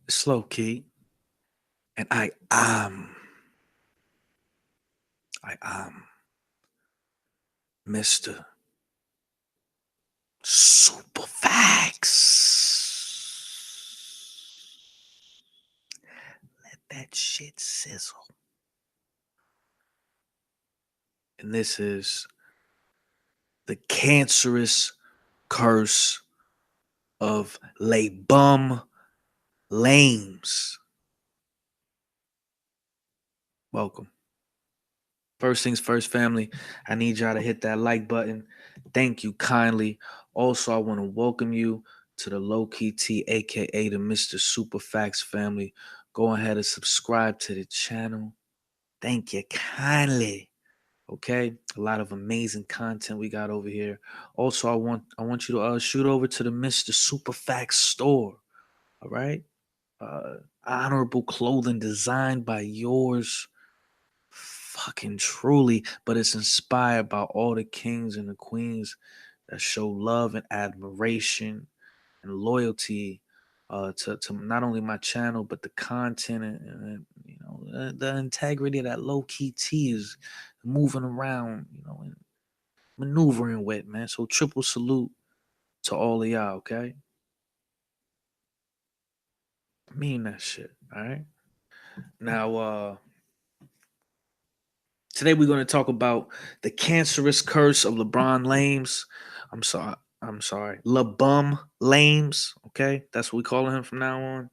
It's low key, and I am Mr. Super Facts. Let that shit sizzle. And this is the cancerous curse of LeBum lames. Welcome. First things first, family. I need y'all to hit that like button. Thank you kindly. Also, I want to welcome you to the Low Key T, aka the Mr. Superfax family. Go ahead and subscribe to the channel. Thank you kindly. Okay, a lot of amazing content we got over here. Also, I want you to shoot over to the Mr. Superfax store. All right, honorable clothing designed by yours fucking truly, but it's inspired by all the kings and the queens that show love and admiration and loyalty to not only my channel but the content and the integrity that low key T is moving around, and maneuvering with, man. So triple salute to all of y'all, okay? I mean that shit, all right? Now, today we're going to talk about the cancerous curse of LeBron Lames. I'm sorry. I'm sorry. LeBum Lames. Okay, that's what we call him from now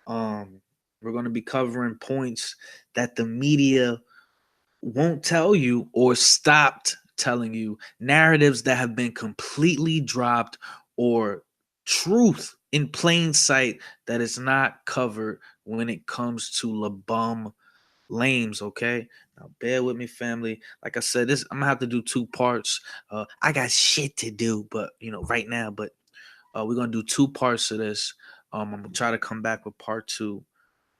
on. We're going to be covering points that the media won't tell you or stopped telling you. Narratives that have been completely dropped or truth in plain sight that is not covered when it comes to LeBum lames, okay? Now bear with me, family. Like I said, this I'm gonna have to do two parts. I got shit to do, but right now, but we're gonna do two parts of this. I'm gonna try to come back with part two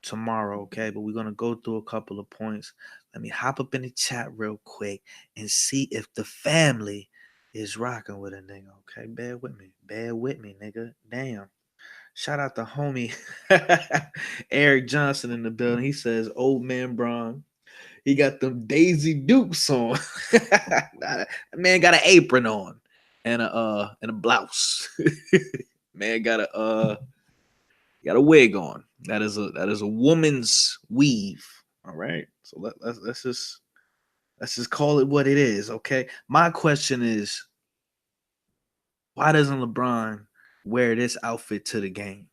tomorrow, okay? But we're gonna go through a couple of points. Let me hop up in the chat real quick and see if the family is rocking with a nigga, okay? Bear with me. Bear with me, nigga. Damn. Shout out to homie Eric Johnson in the building. He says, "Old man Braun, he got them Daisy Dukes on. That man got an apron on and a blouse. Man got a wig on. That is a woman's weave. All right. So let's just call it what it is. Okay. My question is, why doesn't LeBron wear this outfit to the game?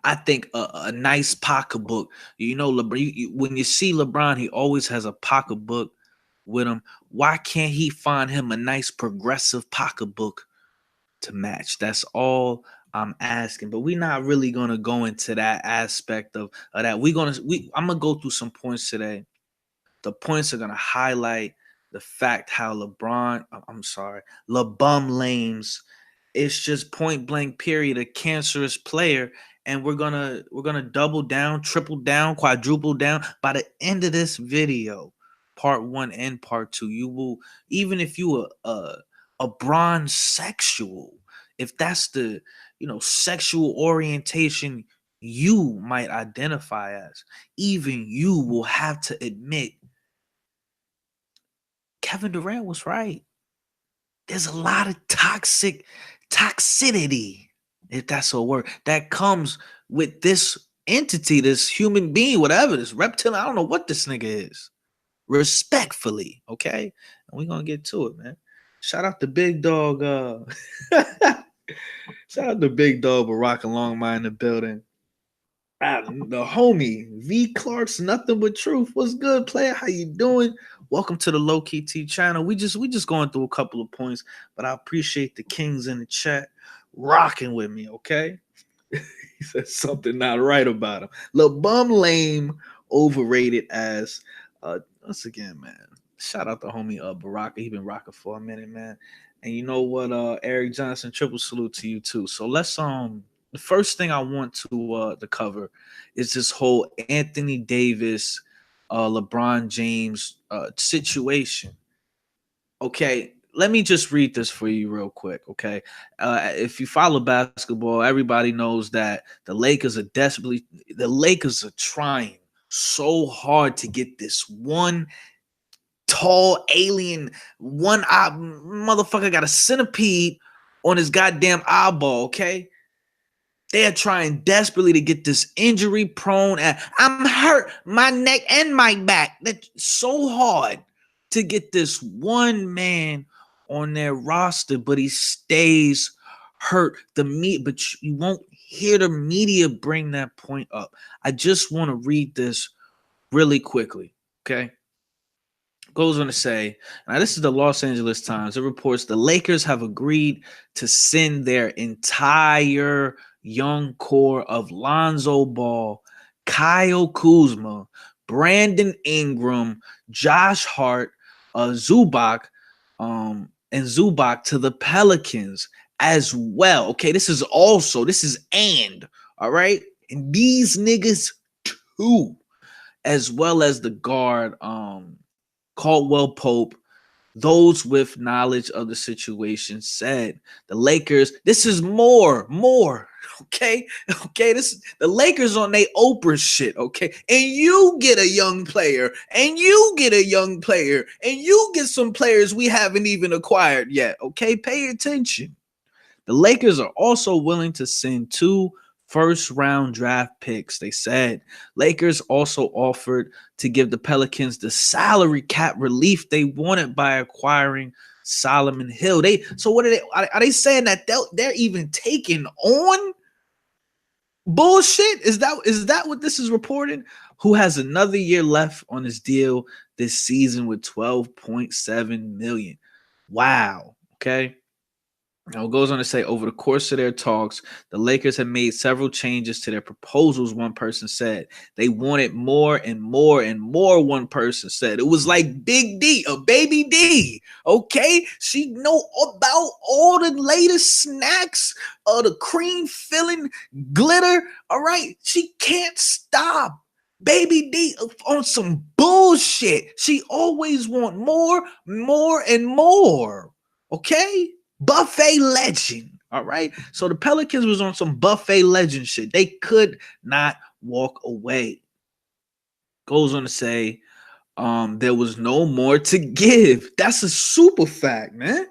I think a nice pocketbook. LeBron. When you see LeBron, he always has a pocketbook with him. Why can't he find him a nice progressive pocketbook to match? That's all I'm asking. But we're not really gonna go into that aspect of that. I'm gonna go through some points today. The points are gonna highlight the fact how I'm sorry, LeBum Lames. It's just point blank period a cancerous player, and we're gonna double down, triple down, quadruple down. By the end of this video, part one and part two, you will, even if you a bronze sexual, if that's the sexual orientation you might identify as, even you will have to admit Kevin Durant was right. There's a lot of toxicity, if that's a word, that comes with this entity, this human being, whatever, this reptile. I don't know what this nigga is. Respectfully, okay? And we're gonna get to it, man. Shout out to Big Dog. Shout out to Big Dog Barack Longmire in the building. The homie V Clark's nothing but truth. What's good, player? How you doing? Welcome to the Low Key T channel. We just going through a couple of points, but I appreciate the kings in the chat rocking with me. Okay, he said something not right about him. LeBum lame, overrated as. Once again, man. Shout out to homie Baraka. He been rocking for a minute, man. And you know what, Eric Johnson, triple salute to you too. So let's the first thing I want to cover is this whole Anthony Davis, LeBron James situation. Okay, let me just read this for you real quick, okay? If you follow basketball, everybody knows that the Lakers are trying so hard to get this one tall alien, one eye motherfucker got a centipede on his goddamn eyeball, okay? They're trying desperately to get this injury prone. I'm hurt, my neck and my back. That's so hard to get this one man on their roster, but he stays hurt. But you won't hear the media bring that point up. I just want to read this really quickly. Okay. Goes on to say, now this is the Los Angeles Times. It reports the Lakers have agreed to send their entire young core of Lonzo Ball, Kyle Kuzma, Brandon Ingram, Josh Hart, and Zubac to the Pelicans as well. Okay, this is all right. And these niggas too, as well as the guard, Caldwell Pope. Those with knowledge of the situation said the Lakers, this is more, okay, this the Lakers on they Oprah shit, okay, and you get a young player, and you get a young player, and you get some players we haven't even acquired yet, okay, pay attention. The Lakers are also willing to send 2 first-round draft picks. They said Lakers also offered to give the Pelicans the salary cap relief they wanted by acquiring Solomon Hill. What are they saying that they're even taking on bullshit? Is that what this is reported? Who has another year left on his deal this season with $12.7 million. Wow. Okay. Now, it goes on to say, over the course of their talks, the Lakers have made several changes to their proposals, one person said. They wanted more and more and more, one person said. It was like Big D, a baby D, okay? She know about all the latest snacks, the cream filling glitter, all right? She can't stop. Baby D on some bullshit. She always want more, and more, okay? Buffet legend. All right. So the Pelicans was on some buffet legend shit. They could not walk away. Goes on to say, there was no more to give. That's a super fact, man.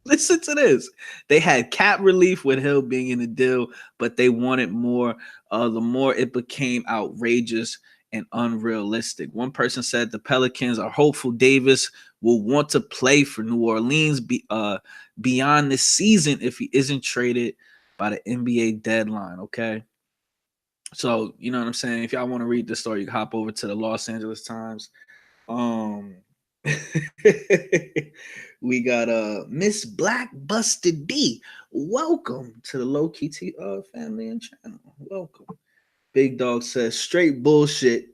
Listen to this. They had cap relief with Hill being in the deal, but they wanted more. The more it became outrageous and unrealistic. One person said the Pelicans are hopeful Davis will want to play for New Orleans beyond this season if he isn't traded by the NBA deadline. Okay. So, you know what I'm saying? If y'all want to read the story, you can hop over to the Los Angeles Times. We got Miss Black Busted D. Welcome to the Low Key family and channel. Welcome. Big Dog says straight bullshit.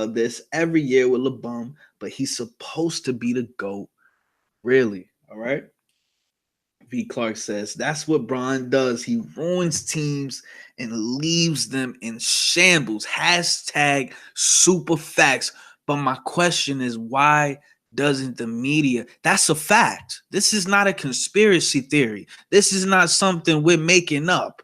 This every year with LeBum, but he's supposed to be the GOAT. Really? All right. V. Clark says that's what Bron does. He ruins teams and leaves them in shambles. Hashtag super facts. But my question is, why doesn't the media? That's a fact. This is not a conspiracy theory. This is not something we're making up.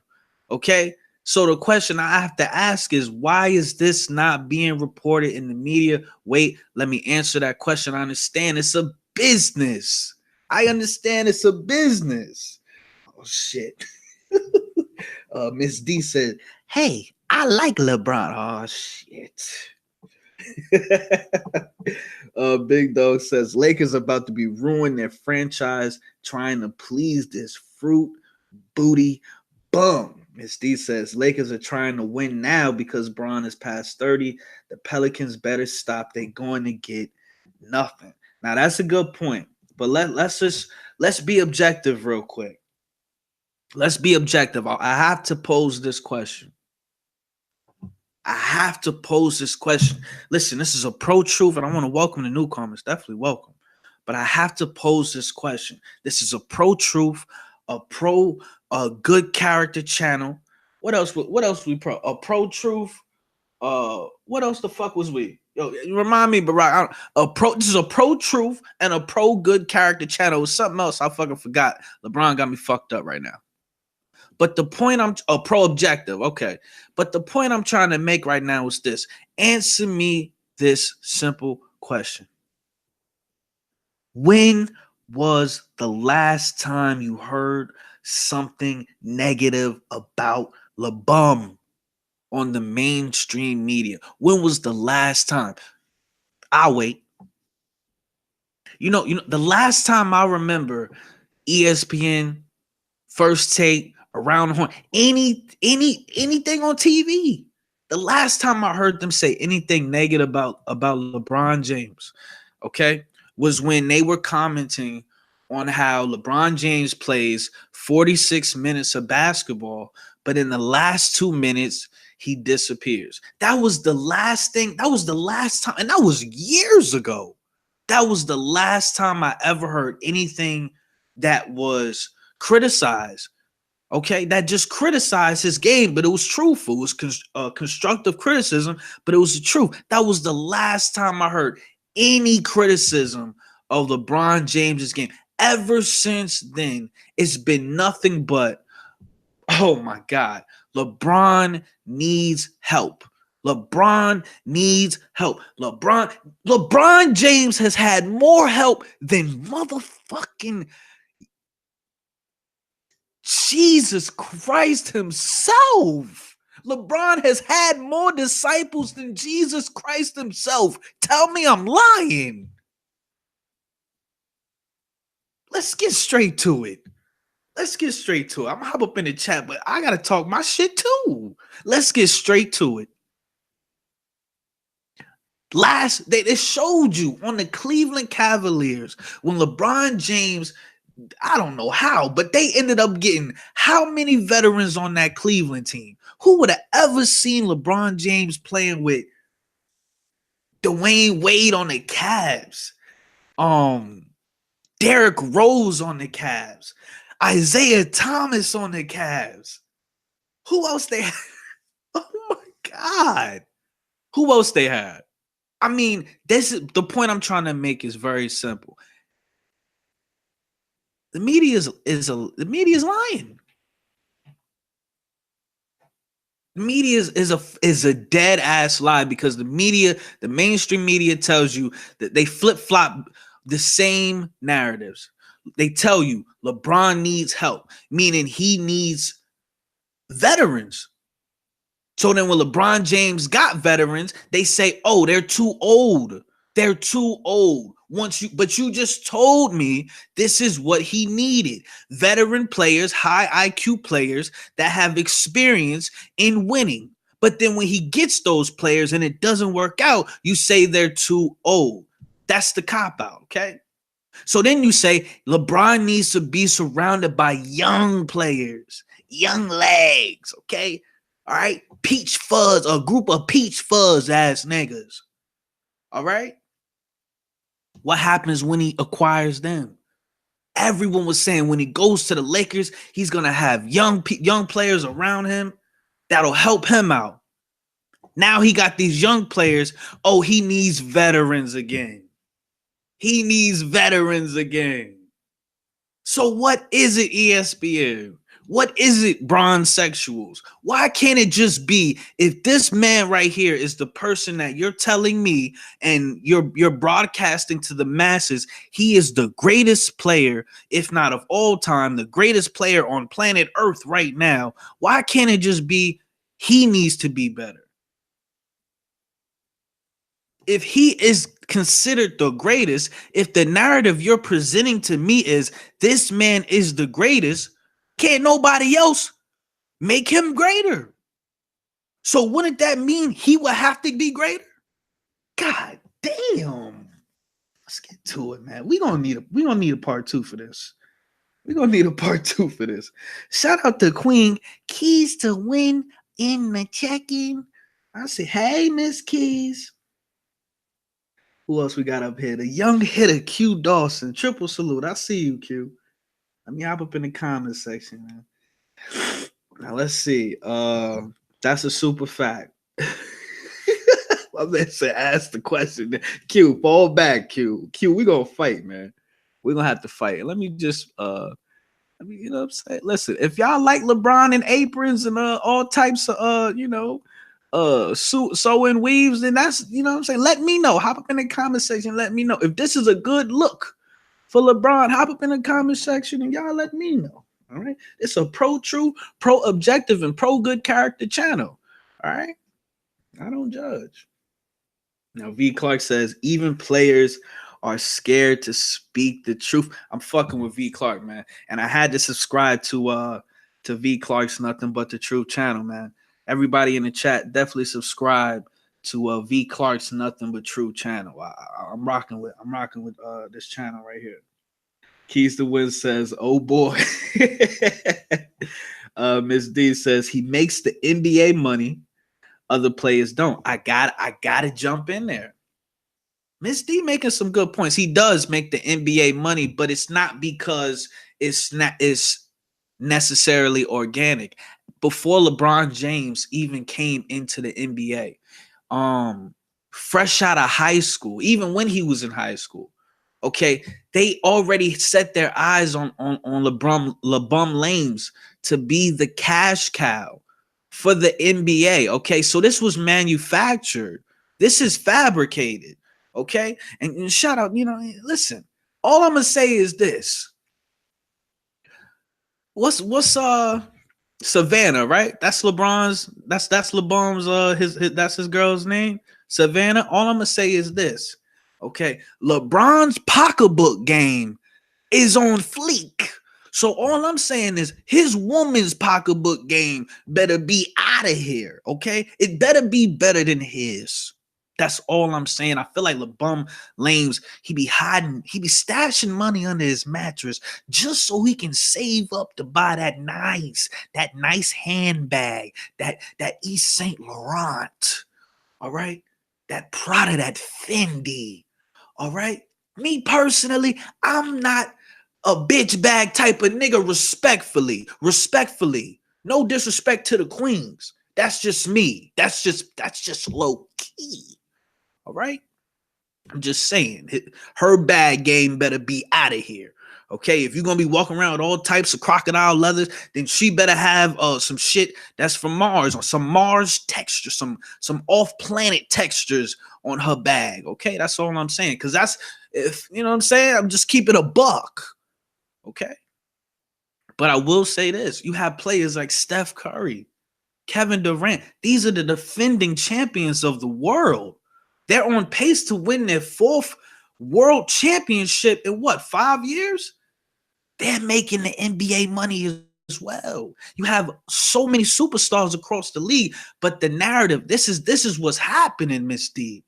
Okay. So the question I have to ask is, why is this not being reported in the media? Wait, let me answer that question. I understand it's a business. I understand it's a business. Oh, shit. Miss D said, hey, I like LeBron. Oh, shit. Big Dog says, Lakers about to be ruining their franchise trying to please this fruit booty bum. Miss D says, Lakers are trying to win now because Bron is past 30. The Pelicans better stop. They're going to get nothing. Now, that's a good point. But let's be objective real quick. Let's be objective. I have to pose this question. Listen, this is a pro truth, and I want to welcome the newcomers. Definitely welcome. But I have to pose this question. This is a pro truth, a good character channel. What else we pro? A pro truth. What else the fuck was we? Yo, you remind me, Barack. This is a pro truth and a pro good character channel. It was something else I fucking forgot. LeBron got me fucked up right now. But the point I'm a pro objective, okay. But the point I'm trying to make right now is this: answer me this simple question. When was the last time you heard something negative about LeBum on the mainstream media? When was the last time? I'll wait. The last time I remember ESPN, First Take, Around the Horn, anything on TV. The last time I heard them say anything negative about LeBron James, okay, was when they were commenting on how LeBron James plays 46 minutes of basketball, but in the last 2 minutes he disappears. That was the last thing. That was the last time, and that was years ago. That was the last time I ever heard anything that was criticized. Okay, that just criticized his game, but it was truthful. It was constructive criticism, but it was the truth. That was the last time I heard any criticism of LeBron James's game. Ever since then, it's been nothing but, oh my God, LeBron needs help. LeBron needs help. LeBron James has had more help than motherfucking Jesus Christ himself. LeBron has had more disciples than Jesus Christ himself. Tell me I'm lying. Let's get straight to it. I'm gonna hop up in the chat, but I gotta talk my shit too. Let's get straight to it. They showed you on the Cleveland Cavaliers when LeBron James, I don't know how, but they ended up getting how many veterans on that Cleveland team? Who would have ever seen LeBron James playing with Dwayne Wade on the Cavs? Derrick Rose on the Cavs, Isaiah Thomas on the Cavs. Who else they had? Oh my God. Who else they had? I mean, this is the point I'm trying to make is very simple. The media is lying. The media is a dead ass lie because the mainstream media tells you that they flip flop the same narratives. They tell you LeBron needs help, meaning he needs veterans. So then when LeBron James got veterans, they say, "Oh, they're too old. They're too old." But you just told me this is what he needed. Veteran players, high IQ players that have experience in winning. But then when he gets those players and it doesn't work out, you say they're too old. That's the cop out, okay? So then you say LeBron needs to be surrounded by young players, young legs, okay? All right? Peach fuzz, a group of peach fuzz ass niggas. All right? What happens when he acquires them? Everyone was saying when he goes to the Lakers, he's going to have young players around him that'll help him out. Now he got these young players. Oh, he needs veterans again. He needs veterans again. So what is it, ESPN? What is it, bronze sexuals? Why can't it just be if this man right here is the person that you're telling me and you're broadcasting to the masses, he is the greatest player, if not of all time, the greatest player on planet Earth right now. Why can't it just be he needs to be better? If he is considered the greatest, if the narrative you're presenting to me is this man is the greatest, can't nobody else make him greater? So wouldn't that mean he would have to be greater? God damn. Let's get to it, man. We gonna need a part two for this. We're gonna need a part two for this. Shout out to Queen Keys to Win in the check-in. I say, hey, Miss Keys. Who else we got up here? The young hitter, Q Dawson. Triple salute. I see you, Q. Let me hop up in the comments section, man. Now let's see. That's a super fact. My man said, ask the question. Q, fall back, Q. Q, we gonna fight, man. We're gonna have to fight. Let me just I mean, you know what I'm saying? Listen, if y'all like LeBron and aprons and all types of sewing weaves, then that's, you know what I'm saying? Let me know. Hop up in the comment section. Let me know. If this is a good look for LeBron, hop up in the comment section and y'all let me know. All right. It's a pro true, pro objective, and pro good character channel. All right. I don't judge. Now, V. Clark says, even players are scared to speak the truth. I'm fucking with V. Clark, man. And I had to subscribe to V. Clark's Nothing But the Truth channel, man. Everybody in the chat, definitely subscribe to V. Clark's Nothing But Truth channel. I'm rocking with this channel right here. Keys to Win says, oh boy. Miss D says he makes the NBA money. Other players don't. I gotta jump in there. Miss D making some good points. He does make the NBA money, but it's not because it's necessarily organic. Before LeBron James even came into the NBA, fresh out of high school, even when he was in high school, okay, they already set their eyes on LeBum Lames to be the cash cow for the NBA. Okay, so this was manufactured. This is fabricated. Okay, and shout out, listen. All I'm gonna say is this: what's Savannah, right? That's LeBron's. That's LeBron's. His that's his girl's name, Savannah. All I'm gonna say is this: okay, LeBron's pocketbook game is on fleek. So all I'm saying is his woman's pocketbook game better be out of here. Okay, it better be better than his. That's all I'm saying. I feel like LeBum Lames, he be stashing money under his mattress just so he can save up to buy that nice handbag, that Yves Saint Laurent. All right, that Prada, that Fendi. All right, me personally, I'm not a bitch bag type of nigga. Respectfully. No disrespect to the queens. That's just me. That's just low key. All right. I'm just saying, her bag game better be out of here. Okay, if you're gonna be walking around with all types of crocodile leathers, then she better have some shit that's from Mars, or some Mars texture, some off-planet textures on her bag. Okay, that's all I'm saying. Because that's, if you know what I'm saying, I'm just keeping a buck. Okay, but I will say this: you have players like Steph Curry, Kevin Durant. These are the defending champions of the world. They're on pace to win their 4th world championship in what, 5 years? They're making the NBA money as well. You have so many superstars across the league, but the narrative, this is what's happening, Miss D.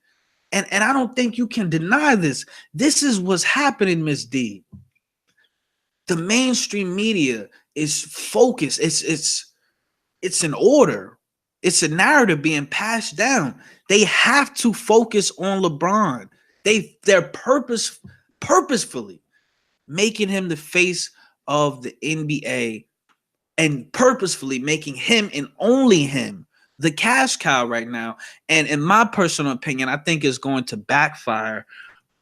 And I don't think you can deny this. This is what's happening, Miss D. The mainstream media is focused. It's an order. It's a narrative being passed down. They have to focus on LeBron. They're purposefully making him the face of the NBA and purposefully making him and only him the cash cow right now. And in my personal opinion, I think it's going to backfire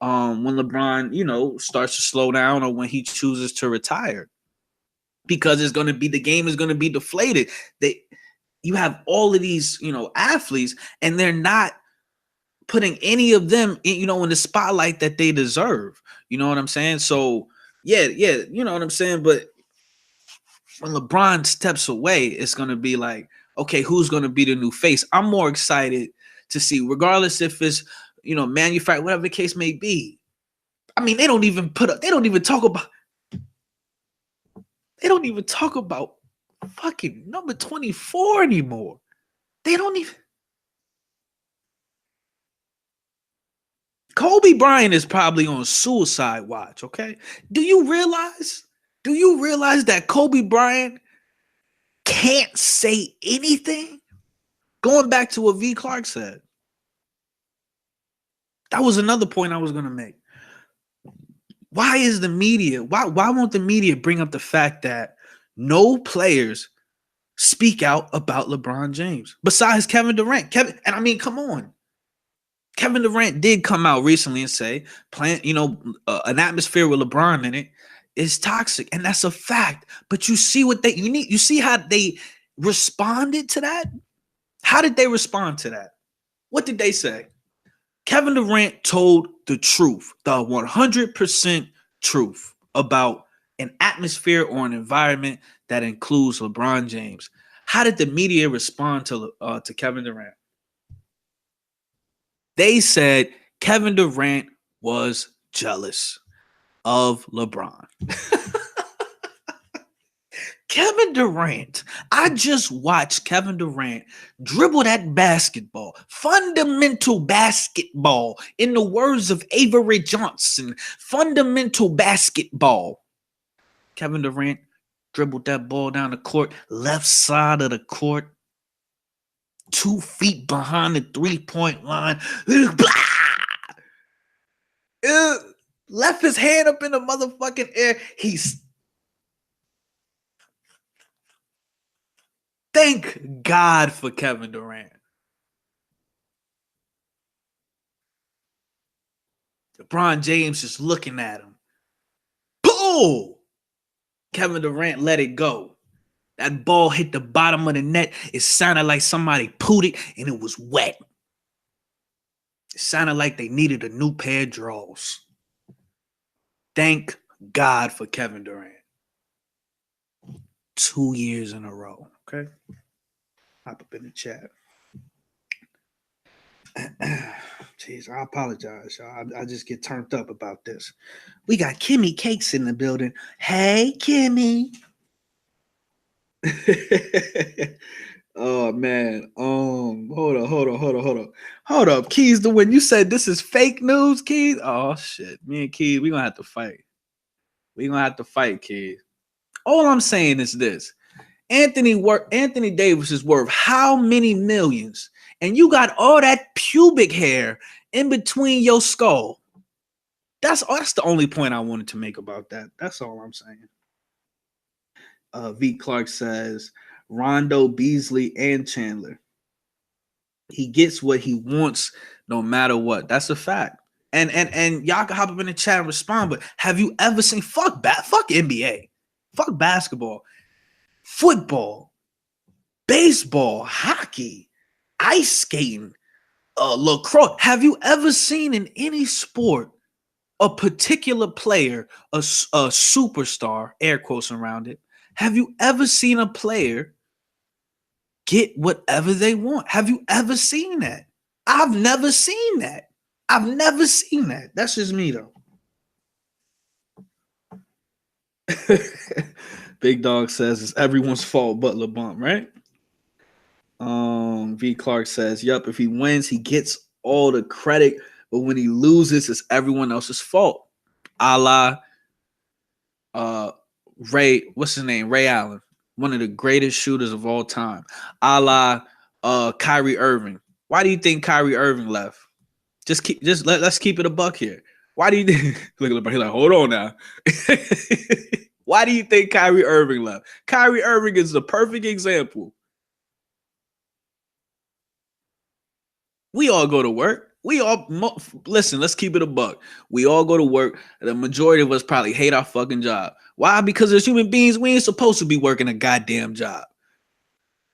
when LeBron, starts to slow down, or when he chooses to retire, because the game is going to be deflated. You have all of these, athletes, and they're not putting any of them, in the spotlight that they deserve. You know what I'm saying? So yeah, you know what I'm saying? But when LeBron steps away, it's going to be like, okay, who's going to be the new face? I'm more excited to see, regardless if it's, manufactured, whatever the case may be. I mean, they don't even talk about fucking number 24 anymore. They don't even. Kobe Bryant is probably on suicide watch, okay? Do you realize that Kobe Bryant can't say anything? Going back to what V. Clark said. That was another point I was going to make. Why won't the media bring up the fact that no players speak out about LeBron James besides Kevin Durant? And I mean, come on. Kevin Durant did come out recently and say, playing, an atmosphere with LeBron in it is toxic, and that's a fact. But you see what you see how they responded to that? How did they respond to that? What did they say? Kevin Durant told the truth, the 100% truth about an atmosphere or an environment that includes LeBron James. How did the media respond to Kevin Durant? They said Kevin Durant was jealous of LeBron. Kevin Durant. I just watched Kevin Durant dribble that basketball. Fundamental basketball. In the words of Avery Johnson, fundamental basketball. Kevin Durant dribbled that ball down the court, left side of the court, 2 feet behind the 3-point line. Left his hand up in the motherfucking air. Thank God for Kevin Durant. LeBron James just looking at him. Pull! Kevin Durant let it go. That ball hit the bottom of the net. It sounded like somebody pooed it and it was wet. It sounded like they needed a new pair of drawers. Thank God for Kevin Durant. 2 years in a row. Okay? Hop up in the chat. Jeez, I apologize, y'all. I just get turned up about this. We got Kimmy Cakes in the building. Hey, Kimmy. Oh man. Hold up. Keys to win. You said this is fake news, Keys? Oh shit. Me and Keys, we gonna have to fight. Keys. All I'm saying is this. Anthony Davis is worth how many millions? And you got all that pubic hair in between your skull. That's the only point I wanted to make about that. That's all I'm saying. V. Clark says Rondo, Beasley, and Chandler. He gets what he wants no matter what. That's a fact. And y'all can hop up in the chat and respond. But have you ever seen fuck NBA, fuck basketball, football, baseball, hockey, ice skating, lacrosse? Have you ever seen in any sport a particular player, a superstar, air quotes around it? Have you ever seen a player get whatever they want? Have you ever seen that? I've never seen that. That's just me though. Big Dog says it's everyone's fault but LeBum, right? V. Clark says, yup, if he wins, he gets all the credit, but when he loses, it's everyone else's fault. A la Ray, what's his name? Ray Allen, one of the greatest shooters of all time. A la Kyrie Irving. Why do you think Kyrie Irving left? Let's keep it a buck here. Why do you think? Look at LeBron, he's like, hold on now. Why do you think Kyrie Irving left? Kyrie Irving is the perfect example. We all go to work. Listen, let's keep it a buck. We all go to work. The majority of us probably hate our fucking job. Why? Because as human beings, we ain't supposed to be working a goddamn job.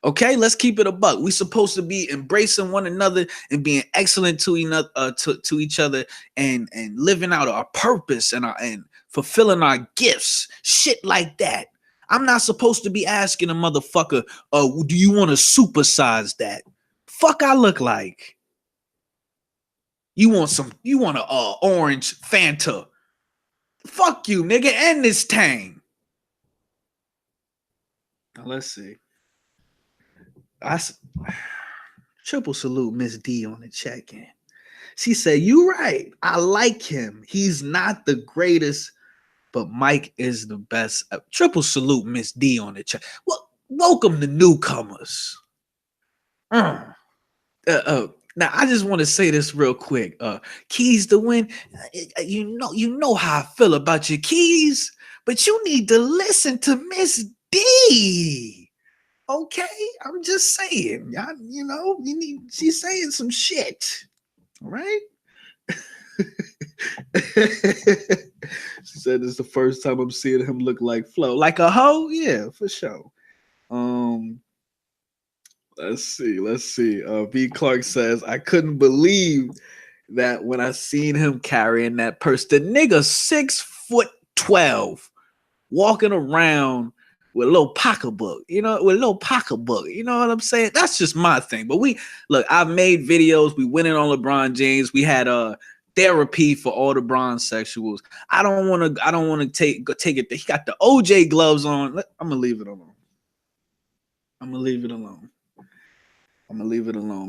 Okay, let's keep it a buck. We're supposed to be embracing one another and being excellent to each other and living out our purpose and fulfilling our gifts. Shit like that. I'm not supposed to be asking a motherfucker, do you want to supersize that? Fuck I look like. You want a orange Fanta. Fuck you, nigga, and this tang. Now let's see. Triple salute Miss D on the check-in. She said, you right. I like him. He's not the greatest, but Mike is the best. Triple salute Miss D on the check. Well, welcome to newcomers. Now, I just want to say this real quick. Keys to win. You know how I feel about your Keys, but you need to listen to Miss D. Okay, I'm just saying, she's saying some shit. right? She said it's the first time I'm seeing him look like Flo. Like a hoe? Yeah, for sure. Um, let's see. V. Clark says, I couldn't believe that when I seen him carrying that purse. The nigga 6'12", walking around with a little pocketbook, with a little pocketbook. You know what I'm saying? That's just my thing. But I've made videos. We went in on LeBron James. We had therapy for all the bronsexuals. I don't want to take it. He got the OJ gloves on. I'm gonna leave it alone.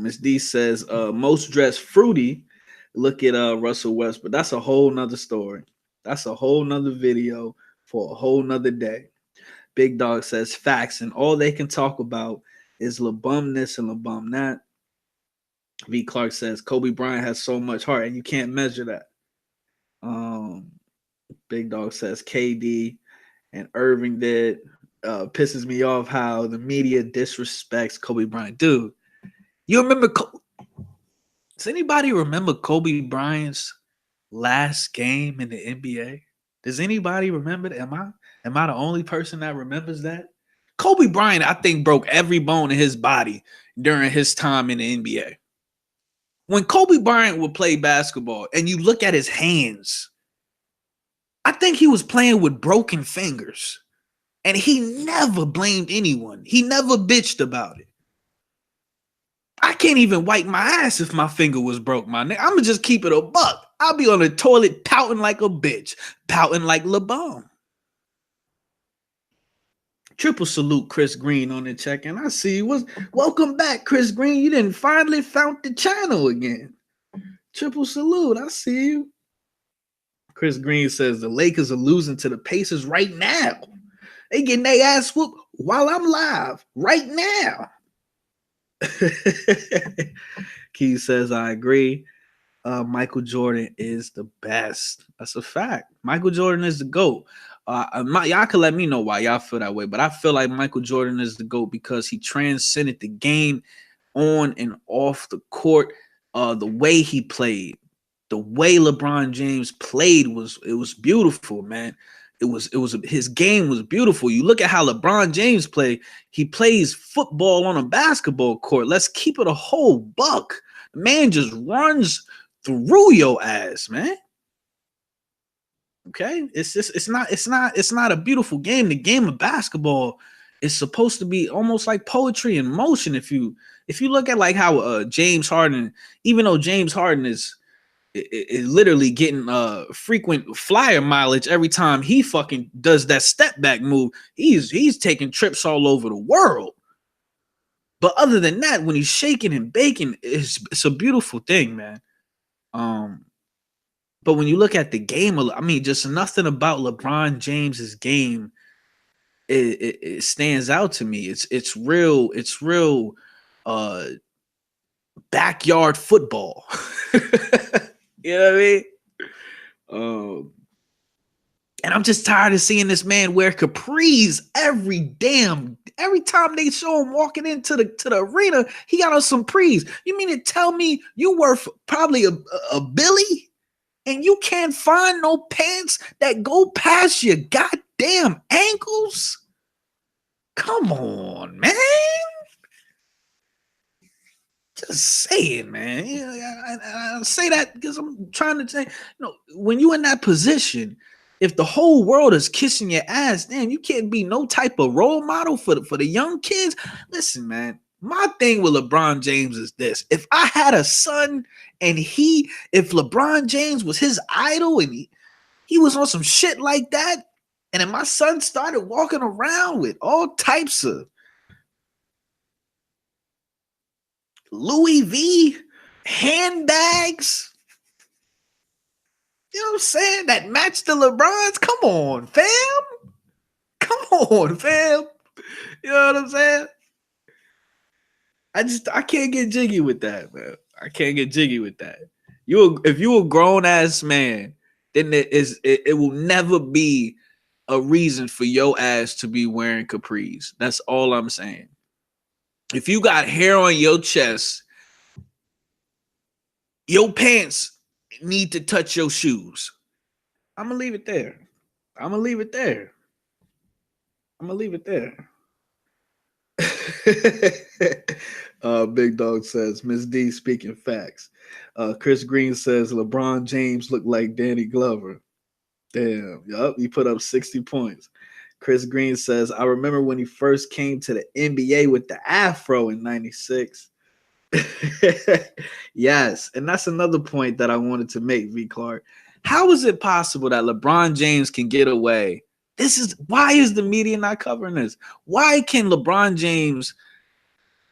Miss D says, most dressed fruity. Look at Russell Westbrook. That's a whole nother story. That's a whole nother video for a whole nother day. Big Dog says facts, and all they can talk about is LeBum this and LeBum that. V. Clark says Kobe Bryant has so much heart, and you can't measure that. Big Dog says KD and Irving did. Pisses me off how the media disrespects Kobe Bryant. Dude, you remember? Does anybody remember Kobe Bryant's last game in the NBA? Does anybody remember that? Am I the only person that remembers that? Kobe Bryant, I think, broke every bone in his body during his time in the NBA. When Kobe Bryant would play basketball and you look at his hands, I think he was playing with broken fingers. And he never blamed anyone. He never bitched about it. I can't even wipe my ass if my finger was broke, my nigga. I'm going to just keep it a buck. I'll be on the toilet pouting like a bitch, pouting like LeBum. Triple salute Chris Green on the check-in. I see you. Welcome back, Chris Green. You didn't finally found the channel again. Triple salute. I see you. Chris Green says the Lakers are losing to the Pacers right now. They getting their ass whooped while I'm live right now. Key says, I agree. Michael Jordan is the best. That's a fact. Michael Jordan is the GOAT. Y'all can let me know why y'all feel that way, but I feel like Michael Jordan is the GOAT because he transcended the game on and off the court. The way he played, the way LeBron James played was beautiful, man. His game was beautiful. You look at how LeBron James play. He plays football on a basketball court. Let's keep it a whole buck. The man just runs through your ass, man. Okay, it's not a beautiful game. The game of basketball is supposed to be almost like poetry in motion. If you look at like how James Harden, even though James Harden is literally getting frequent flyer mileage every time he fucking does that step back move, he's taking trips all over the world. But other than that, when he's shaking and baking, it's a beautiful thing, man. But when you look at the game, I mean, just nothing about LeBron James's game it stands out to me. It's real backyard football. You know what I mean? And I'm just tired of seeing this man wear capris every time they show him walking into the arena, he got on some capris. You mean to tell me you worth probably a billy and you can't find no pants that go past your goddamn ankles? Come on, man. Just saying, man. I say that because I'm trying to say, when you're in that position, if the whole world is kissing your ass, damn, you can't be no type of role model for the young kids. Listen, man, my thing with LeBron James is this. If I had a son and if LeBron James was his idol and he was on some shit like that, and then my son started walking around with all types of Louis V handbags, you know what I'm saying, that match the LeBrons. Come on, fam. You know what I'm saying? I can't get jiggy with that, man. I can't get jiggy with that. If you a grown ass man, then it will never be a reason for your ass to be wearing capris. That's all I'm saying. If you got hair on your chest, Your pants need to touch your shoes. I'm gonna leave it there. I'm gonna leave it there. I'm gonna leave it there. Big Dog says Miss D speaking facts. Chris Green says LeBron James looked like Danny Glover. Damn, yup, he put up 60 points. Chris Green says, I remember when he first came to the NBA with the afro in 96. Yes, and that's another point that I wanted to make, V. Clark. How is it possible that LeBron James can get away? Why is the media not covering this? Why can LeBron James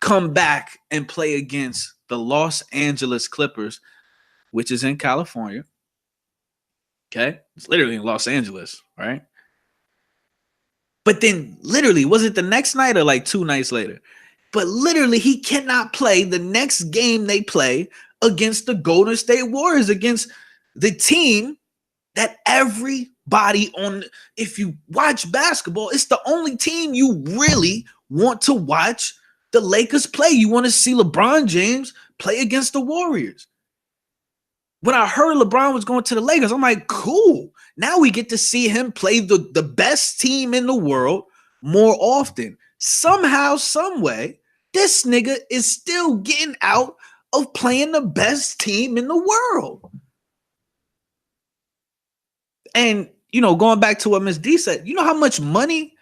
come back and play against the Los Angeles Clippers, which is in California? Okay, it's literally in Los Angeles, right? But then, literally, was it the next night or like 2 nights later? But literally, he cannot play the next game they play against the Golden State Warriors, against the team that everybody on, if you watch basketball, it's the only team you really want to watch the Lakers play. You want to see LeBron James play against the Warriors. When I heard LeBron was going to the Lakers, I'm like, cool. Now we get to see him play the best team in the world more often. Somehow, some way, this nigga is still getting out of playing the best team in the world. And, going back to what Miss D said, you know how much money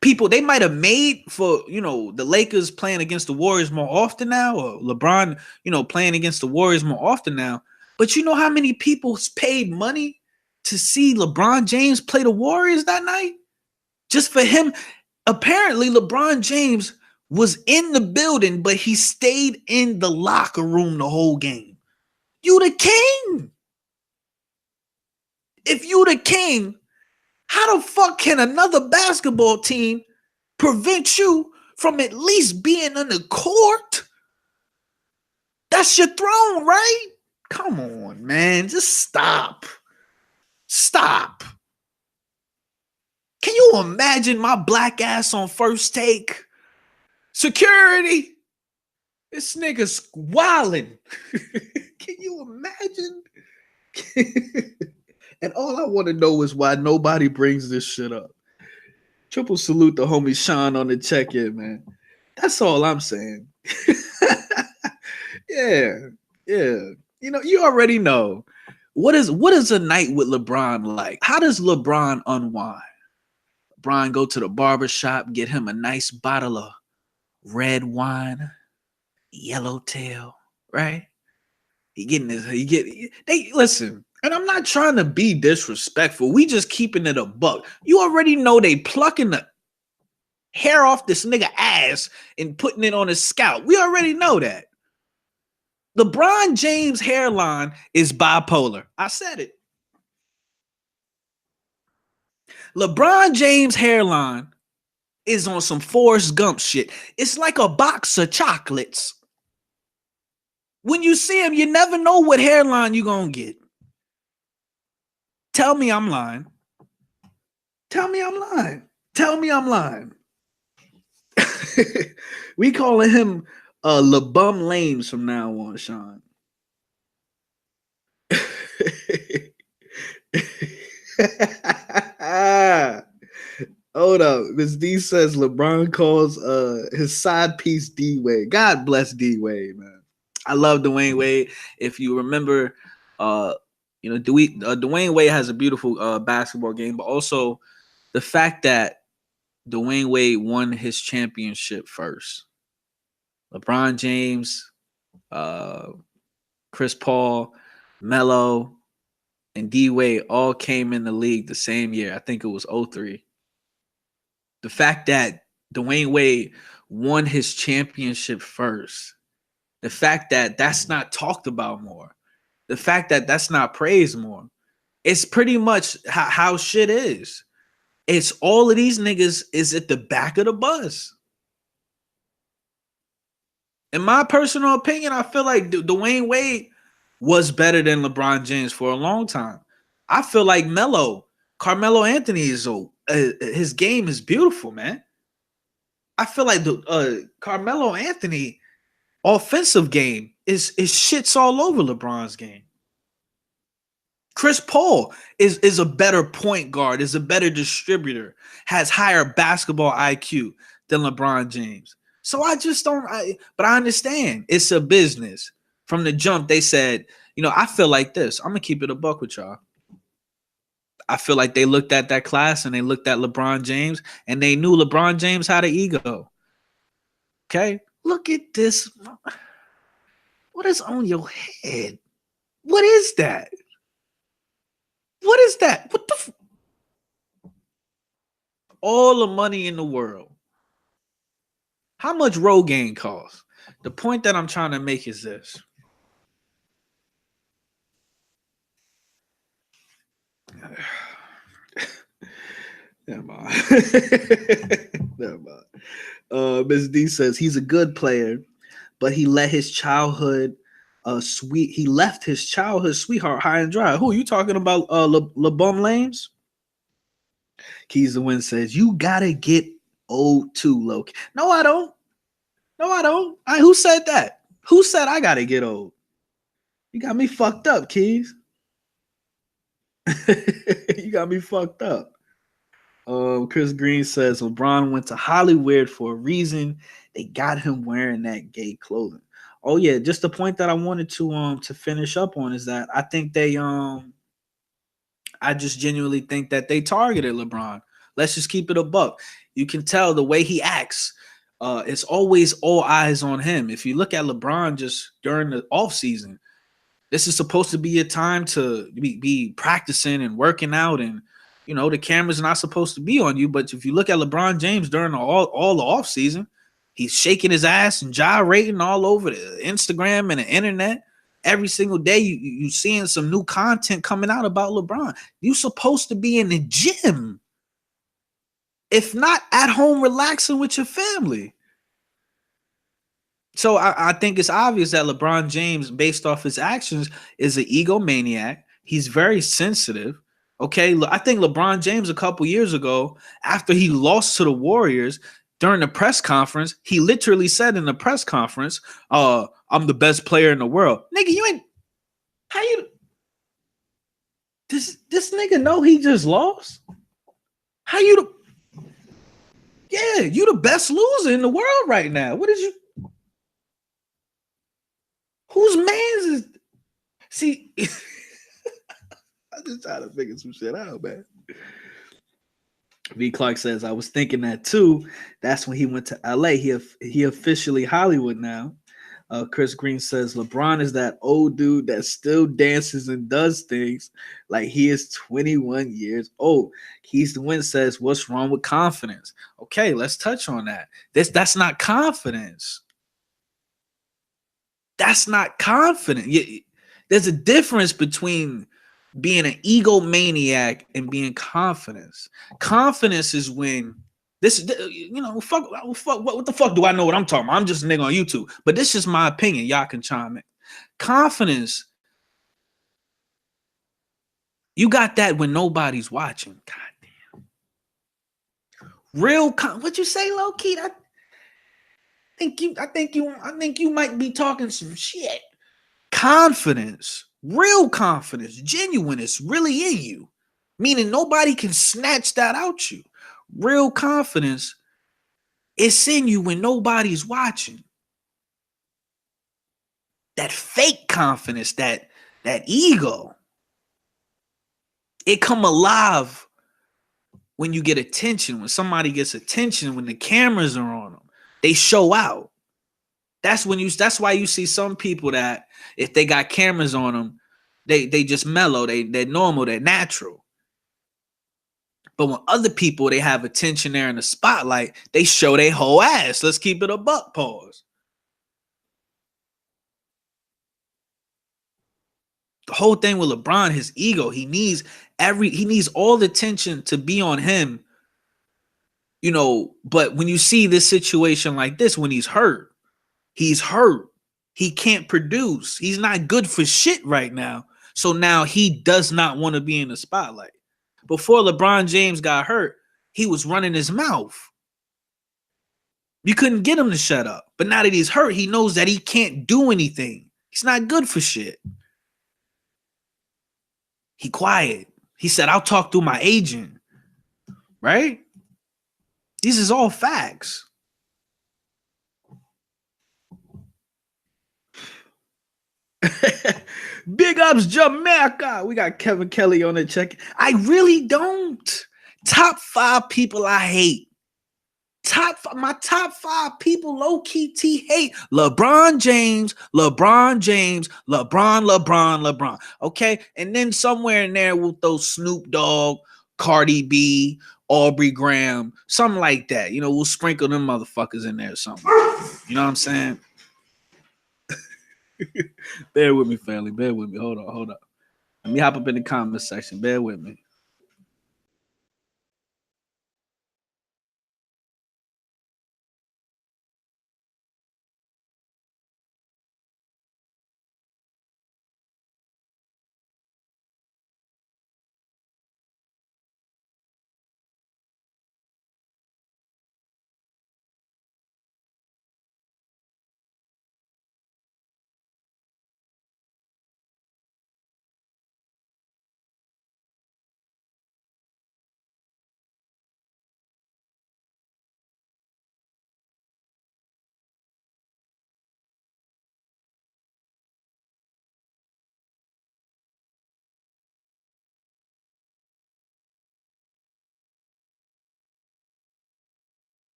they might have made for, the Lakers playing against the Warriors more often now, or LeBron, playing against the Warriors more often now. But you know how many people paid money to see LeBron James play the Warriors that night? Just for him. Apparently, LeBron James was in the building, but he stayed in the locker room the whole game. You the king. If you the king, how the fuck can another basketball team prevent you from at least being on the court? That's your throne, right? Come on, man. Just stop. Stop. Can you imagine my black ass on First Take? Security. This nigga's wildin'. Can you imagine? And all I want to know is why nobody brings this shit up. Triple salute the homie Sean on the check-in, man. That's all I'm saying. Yeah. You already know. What is a night with LeBron like? How does LeBron unwind? LeBron go to the barbershop, get him a nice bottle of red wine, yellowtail, right? Listen, and I'm not trying to be disrespectful. We just keeping it a buck. You already know they plucking the hair off this nigga ass and putting it on his scalp. We already know that. LeBron James' hairline is bipolar. I said it. LeBron James' hairline is on some Forrest Gump shit. It's like a box of chocolates. When you see him, you never know what hairline you're going to get. Tell me I'm lying. Tell me I'm lying. Tell me I'm lying. We calling him LeBum Lames from now on, Sean. Hold up. Miss D says LeBron calls his side piece D Wade. God bless D Wade, man. I love Dwayne Wade. If you remember, Dwayne Wade has a beautiful basketball game, but also the fact that Dwayne Wade won his championship first. LeBron James, Chris Paul, Melo, and D Wade all came in the league the same year. I think it was 2003. The fact that Dwayne Wade won his championship first, the fact that that's not talked about more, the fact that that's not praised more, it's pretty much how shit is. It's all of these niggas is at the back of the bus. In my personal opinion, I feel like Dwayne Wade was better than LeBron James for a long time. I feel like Carmelo Anthony is his game is beautiful, man. I feel like Carmelo Anthony Offensive game is shits all over LeBron's game. Chris Paul is a better point guard, is a better distributor, has higher basketball IQ than LeBron James. So I just don't. But I understand it's a business. From the jump, they said, I feel like this. I'm gonna keep it a buck with y'all. I feel like they looked at that class and they looked at LeBron James and they knew LeBron James had an ego. Okay, look at this. What is on your head? What is that? What is that? What the? All the money in the world. How much Rogaine costs? The point that I'm trying to make is this. Never mind. Never mind. Ms. D says he's a good player, but he let his childhood he left his childhood sweetheart high and dry. Who are you talking about? LeBum Lames? Keys to Win says you gotta get old too, Loki. No, I don't. No, I don't. Who said that? Who said I gotta get old? You got me fucked up, Keys. You got me fucked up. Chris Green says LeBron went to Hollywood for a reason. They got him wearing that gay clothing. Oh yeah, just the point that I wanted to finish up on is that I think I just genuinely think that they targeted LeBron. Let's just keep it a buck. You can tell the way he acts. It's always all eyes on him. If you look at LeBron just during the offseason, this is supposed to be a time to be practicing and working out, and the camera's not supposed to be on you. But if you look at LeBron James during all the offseason, he's shaking his ass and gyrating all over the Instagram and the internet. Every single day, you seeing some new content coming out about LeBron. You supposed to be in the gym, if not at home relaxing with your family. So I think it's obvious that LeBron James, based off his actions, is an egomaniac. He's very sensitive. Okay, I think LeBron James a couple years ago, after he lost to the Warriors during the press conference, he literally said in the press conference, I'm the best player in the world. Nigga, you ain't. How you? This nigga know he just lost? How you? Yeah, you the best loser in the world right now. What is you? Whose man's is? See, I'm just trying to figure some shit out, man. V. Clark says, I was thinking that too. That's when he went to LA. He officially Hollywood now. Chris Green says, LeBron is that old dude that still dances and does things like he is 21 years old. Keys to Win says, what's wrong with confidence? Okay, let's touch on that. That's not confidence. That's not confident. There's a difference between being an egomaniac and being confidence. Confidence is when fuck, what the fuck do I know what I'm talking about? I'm just a nigga on YouTube. But this is my opinion. Y'all can chime in. Confidence, you got that when nobody's watching. God damn. What you say, low key? I think you might be talking some shit. Confidence, real confidence, genuineness really in you. Meaning nobody can snatch that out you. Real confidence, it's in you when nobody's watching. That fake confidence, that ego, it come alive when you get attention, when somebody gets attention, when the cameras are on them, they show out. That's why you see some people that if they got cameras on them, they just mellow, they're normal, they're natural. But when other people, they have attention there in the spotlight, they show their whole ass. Let's keep it a buck. Pause. The whole thing with LeBron, his ego, he needs all the attention to be on him. But when you see this situation like this, when he's hurt. He can't produce. He's not good for shit right now. So now he does not want to be in the spotlight. Before LeBron James got hurt, he was running his mouth. You couldn't get him to shut up. But now that he's hurt, he knows that he can't do anything. He's not good for shit. He quiet. He said, I'll talk through my agent. Right? These is all facts. Big ups, Jamaica. We got Kevin Kelly on the check. I really don't. Top 5 people I hate. My top 5 people low key hate LeBron James. Okay, and then somewhere in there we'll throw Snoop Dogg, Cardi B, Aubrey Graham, something like that. You know, we'll sprinkle them motherfuckers in there or something. You know what I'm saying? Bear with me, family. Bear with me. Hold on. Let me hop up in the comment section. Bear with me.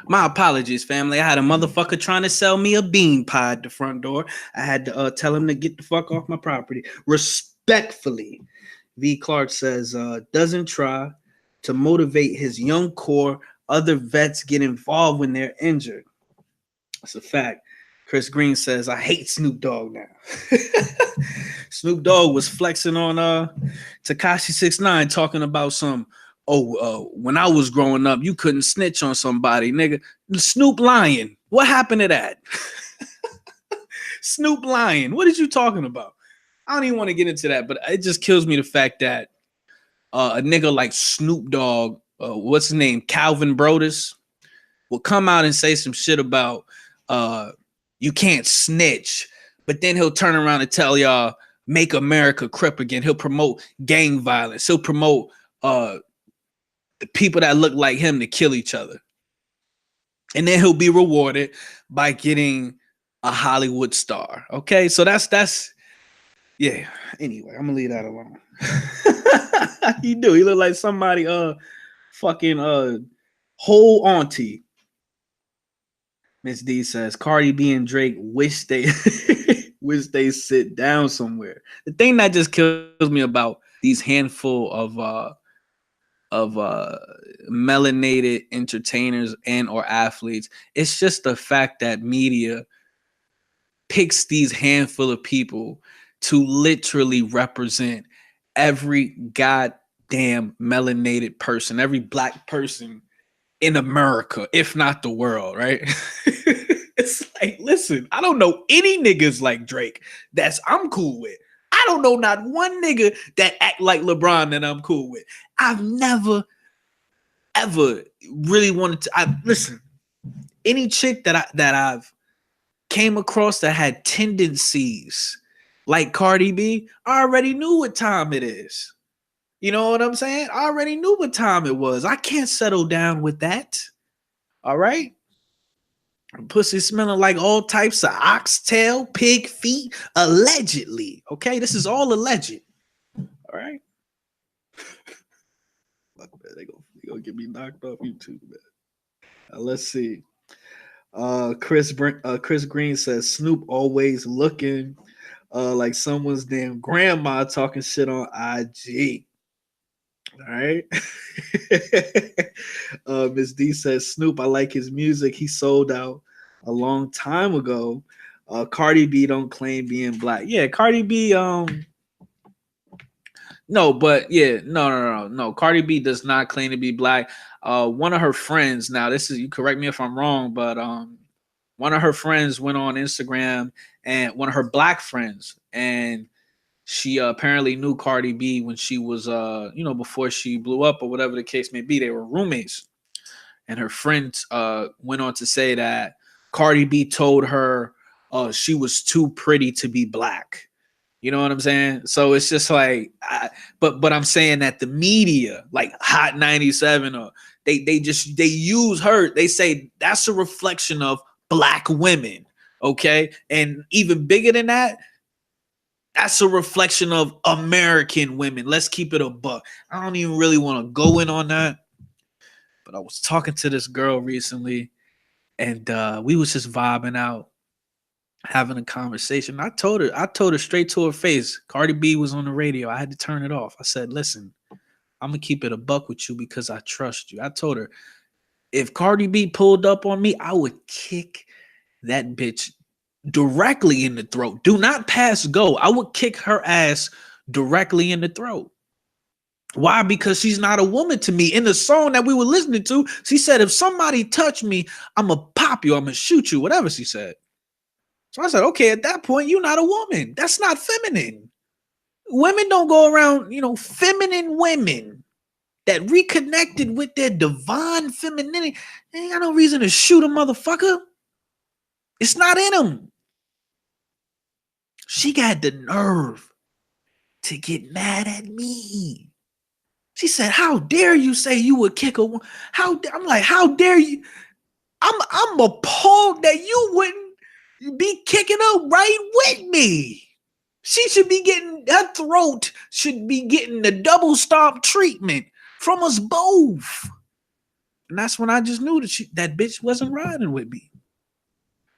My apologies, family. I had a motherfucker trying to sell me a bean pie at the front door. I had to tell him to get the fuck off my property. Respectfully, V. Clark says, doesn't try to motivate his young core. Other vets get involved when they're injured. That's a fact. Chris Green says, I hate Snoop Dogg now. Snoop Dogg was flexing on Tekashi 6ix9ine talking about some, when I was growing up, you couldn't snitch on somebody, nigga. Snoop lying. What happened to that? Snoop lying. What are you talking about? I don't even want to get into that, but it just kills me the fact that a nigga like Snoop Dogg, what's his name, Calvin Brodus, will come out and say some shit about you can't snitch, but then he'll turn around and tell y'all make America crip again. He'll promote gang violence. He'll promote the people that look like him to kill each other, and then he'll be rewarded by getting a Hollywood star. Okay, so that's yeah. Anyway, I'm gonna leave that alone. He look like somebody fucking whole auntie. Miss D says Cardi B and Drake wish they wish they sit down somewhere. The thing that just kills me about these handful of melanated entertainers and or athletes, it's just the fact that media picks these handful of people to literally represent every goddamn melanated person, every black person in America, if not the world, right? It's like, listen, I don't know any niggas like Drake I'm cool with. I don't know not one nigga that act like LeBron that I'm cool with. I've never, ever really wanted to. Listen, any chick that I've came across that had tendencies like Cardi B, I already knew what time it is. You know what I'm saying? I already knew what time it was. I can't settle down with that. All right? Pussy smelling like all types of oxtail, pig feet, allegedly. Okay? This is all alleged. All right? They gonna get me knocked off YouTube, man. Let's see. Chris Green says Snoop always looking like someone's damn grandma talking shit on IG. All right. Miss D says Snoop, I like his music. He sold out a long time ago. Cardi B don't claim being black. Yeah, Cardi B No, but yeah, no. Cardi B does not claim to be black. One of her friends. Now, this is, you correct me if I'm wrong, but one of her friends went on Instagram, and one of her black friends, and she apparently knew Cardi B when she was before she blew up or whatever the case may be. They were roommates, and her friend went on to say that Cardi B told her she was too pretty to be black. You know what I'm saying? So it's just like, but I'm saying that the media, like Hot 97, or they use her. They say that's a reflection of black women. Okay, and even bigger than that, that's a reflection of American women. Let's keep it a buck. I don't even really want to go in on that, but I was talking to this girl recently, and we was just vibing out, having a conversation. I told her straight to her face, Cardi B was on the radio. I had to turn it off. I said, listen, I'm gonna keep it a buck with you because I trust you. I told her, if Cardi B pulled up on me, I would kick that bitch directly in the throat. Do not pass go. I would kick her ass directly in the throat. Why? Because she's not a woman to me. In the song that we were listening to, she said, if somebody touch me, I'm gonna pop you, I'm gonna shoot you, whatever she said. So I said, okay, at that point, you're not a woman. That's not feminine. Women don't go around, feminine women that reconnected with their divine femininity. They ain't got no reason to shoot a motherfucker. It's not in them. She got the nerve to get mad at me. She said, how dare you say you would kick a woman? I'm like, how dare you? I'm appalled that you wouldn't be kicking her right with me. She should be getting, her throat should be getting the double stomp treatment from us both. And that's when I just knew that bitch wasn't riding with me.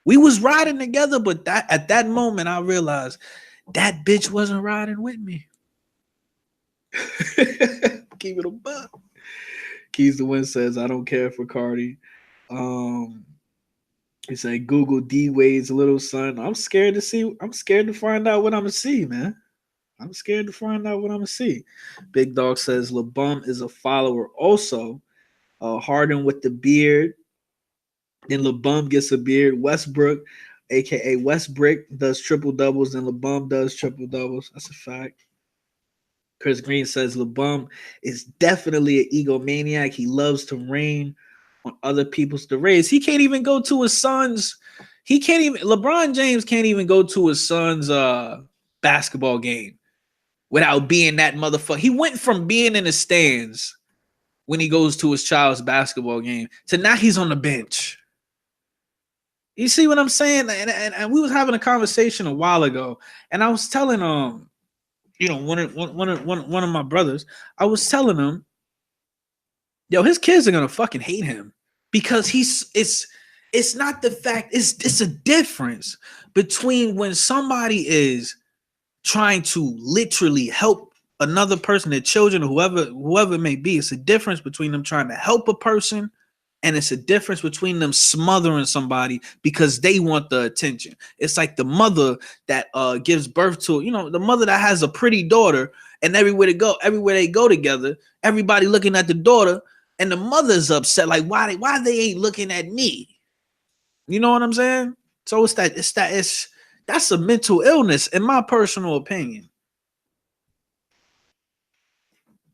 We was riding together, but at that moment I realized that bitch wasn't riding with me. Keep it a buck. Keys the Win says, I don't care for Cardi. He said, Google D Wade's little son. I'm scared to find out what I'm gonna see, man. I'm scared to find out what I'm gonna see. Big Dog says LeBum is a follower. Also, Harden with the beard. Then LeBum gets a beard. Westbrook, aka Westbrick, does triple doubles, and LeBum does triple doubles. That's a fact. Chris Green says LeBum is definitely an egomaniac. He loves to rain on other people's raise. He can't even go to his son's. LeBron James can't even go to his son's basketball game without being that motherfucker. He went from being in the stands when he goes to his child's basketball game to now he's on the bench. You see what I'm saying? And we was having a conversation a while ago, and I was telling one of my brothers, I was telling him, yo, his kids are gonna fucking hate him because it's not the fact, it's a difference between when somebody is trying to literally help another person, their children, or whoever it may be. It's a difference between them trying to help a person, and it's a difference between them smothering somebody because they want the attention. It's like the mother that gives birth to, the mother that has a pretty daughter, and everywhere they go together, everybody looking at the daughter, and the mother's upset, like, why they ain't looking at me? You know what I'm saying? So that's a mental illness, in my personal opinion.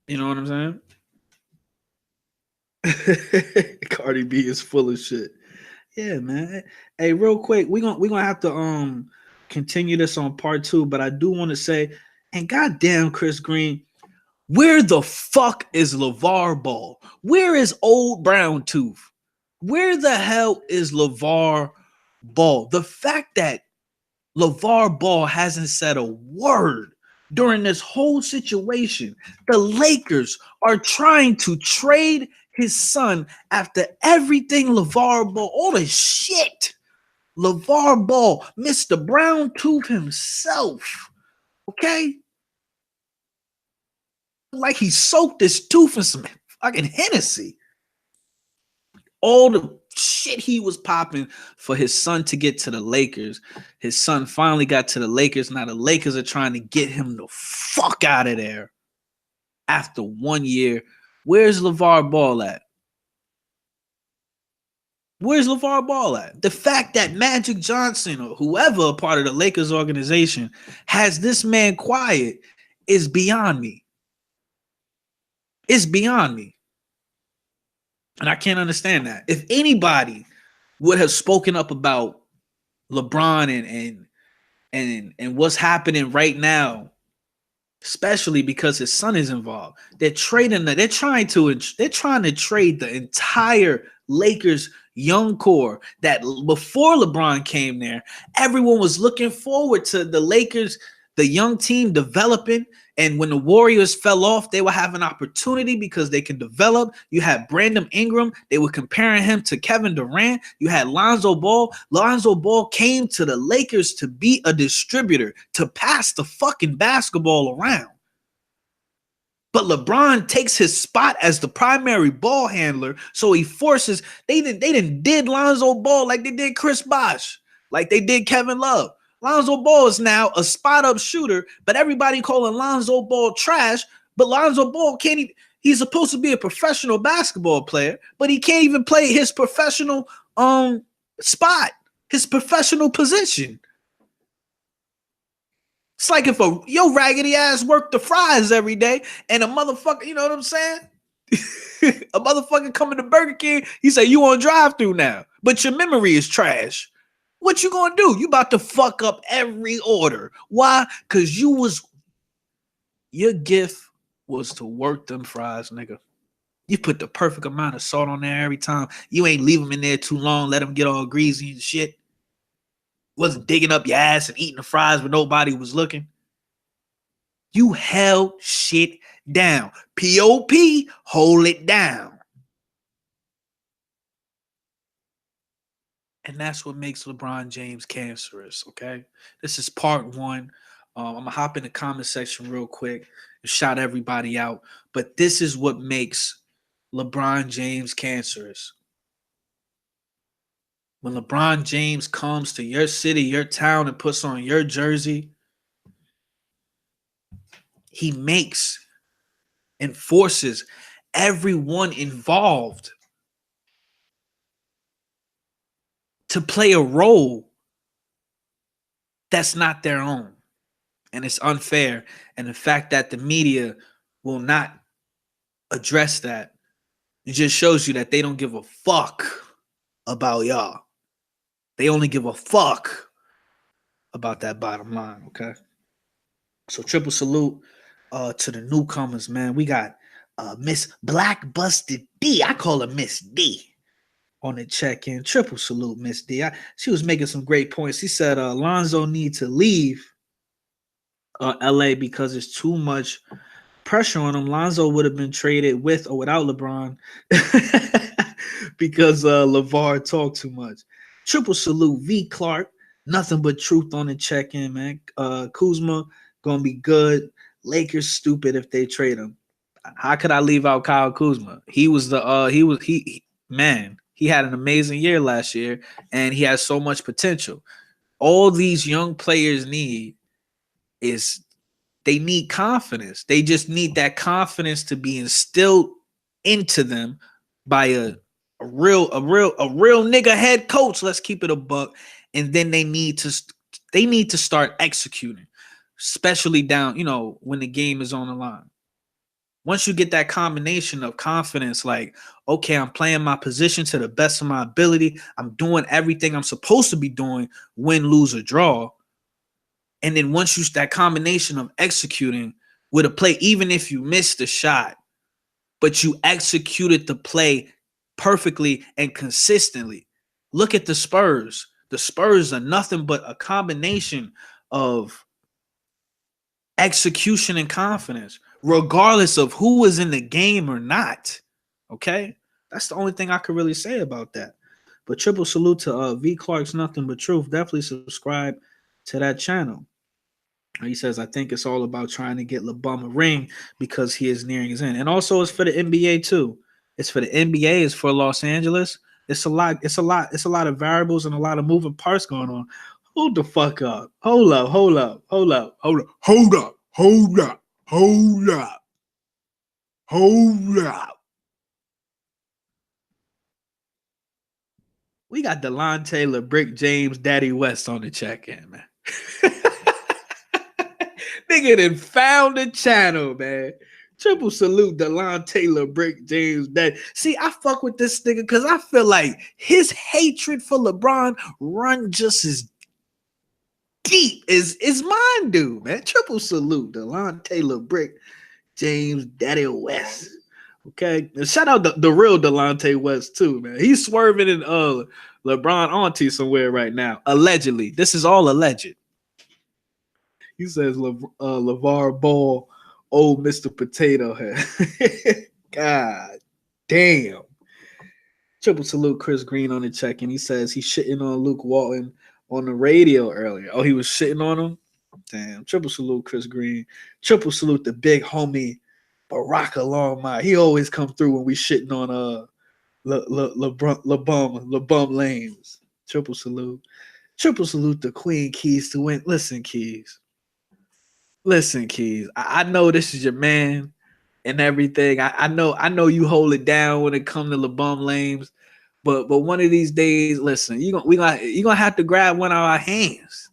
You know what I'm saying? Cardi B is full of shit. Yeah, man. Hey, real quick, we're gonna have to continue this on part 2, but I do want to say, and goddamn, Chris Green, where the fuck is LeVar Ball? Where is old Brown Tooth? Where the hell is LeVar Ball? The fact that LeVar Ball hasn't said a word during this whole situation. The Lakers are trying to trade his son after everything LeVar Ball, all the shit LeVar Ball, Mr. Brown Tooth himself, okay? Like he soaked his tooth in some fucking Hennessy. All the shit he was popping for his son to get to the Lakers. His son finally got to the Lakers. Now the Lakers are trying to get him the fuck out of there. after 1 year. Where's LeVar Ball at? Where's LeVar Ball at? The fact that Magic Johnson or whoever a part of the Lakers organization has this man quiet is beyond me. It's beyond me. And I can't understand that. If anybody would have spoken up about LeBron and what's happening right now, especially because his son is involved, they're trying to trade the entire Lakers young core that before LeBron came there, everyone was looking forward to the Lakers, the young team developing. And when the Warriors fell off, they would have an opportunity because they can develop. You had Brandon Ingram. They were comparing him to Kevin Durant. You had Lonzo Ball. Lonzo Ball came to the Lakers to be a distributor, to pass the fucking basketball around. But LeBron takes his spot as the primary ball handler, so he forces. They did Lonzo Ball like they did Chris Bosh, like they did Kevin Love. Lonzo Ball is now a spot-up shooter, but everybody calling Lonzo Ball trash. But Lonzo Ball can't even. He's supposed to be a professional basketball player, but he can't even play his professional spot, his professional position. It's like if your raggedy ass worked the fries every day and a motherfucker, you know what I'm saying? A motherfucker coming to Burger King, he say, you on drive-through now, but your memory is trash. What you gonna do? You about to fuck up every order. Why? Because your gift was to work them fries, nigga. You put the perfect amount of salt on there every time. You ain't leave them in there too long, let them get all greasy and shit. Wasn't digging up your ass and eating the fries when nobody was looking. You held shit down. P.O.P. Hold it down. And that's what makes LeBron James cancerous, okay? This is part one. I'm going to hop in the comment section real quick and shout everybody out. But this is what makes LeBron James cancerous. When LeBron James comes to your city, your town, and puts on your jersey, he makes and forces everyone involved to play a role that's not their own. And it's unfair. And the fact that the media will not address that, it just shows you that they don't give a fuck about y'all. They only give a fuck about that bottom line, okay? So triple salute to the newcomers, man. We got Miss Black Busted D. I call her Miss D on the check-in. Triple salute, Miss D. She was making some great points. She said Lonzo need to leave LA because it's too much pressure on him. Lonzo would have been traded with or without LeBron because LeVar talked too much. Triple salute, V Clark. Nothing but truth on the check-in, man. Kuzma gonna be good. Lakers stupid if they trade him. How could I leave out Kyle Kuzma? He had an amazing year last year, and he has so much potential. All these young players need is they need confidence. They just need that confidence to be instilled into them by a real nigga head coach. Let's keep it a buck. And then they need to start executing, especially down, when the game is on the line. Once you get that combination of confidence, like, okay, I'm playing my position to the best of my ability. I'm doing everything I'm supposed to be doing, win, lose, or draw. And then once you that combination of executing with a play, even if you missed the shot, but you executed the play perfectly and consistently. Look at the Spurs. The Spurs are nothing but a combination of execution and confidence, regardless of who was in the game or not. Okay? That's the only thing I could really say about that. But triple salute to V Clark's Nothing But Truth. Definitely subscribe to that channel. He says, I think it's all about trying to get LeBum a ring because he is nearing his end. And also it's for the NBA too. It's for the NBA, it's for Los Angeles. It's a lot of variables and a lot of moving parts going on. Hold the fuck up. Hold up. Hold up. We got Delonte LeBrick James Daddy West on the check-in, man. Nigga done found the channel, man. Triple salute Delonte LeBrick James Daddy. See, I fuck with this nigga because I feel like his hatred for LeBron run just as deep as mine do, man. Triple salute Delonte LeBrick James Daddy West. Okay, and shout out the real Delonte West too, man. He's swerving in LeBron auntie somewhere right now. Allegedly, this is all alleged. He says LeVar Ball, old Mr. Potato Head. God damn. Triple salute Chris Green on the check, and he says he's shitting on Luke Walton on the radio earlier. Oh, he was shitting on him? Damn. Triple salute Chris Green. Triple salute the big homie Barack Alomar. He always come through when we shitting on LeBum lames. Triple salute. Triple salute the Queen Keys to win. Listen, Keys. Listen, Keys. I know this is your man and everything. I know you hold it down when it comes to LeBum lames. But one of these days, listen, you're gonna have to grab one of our hands.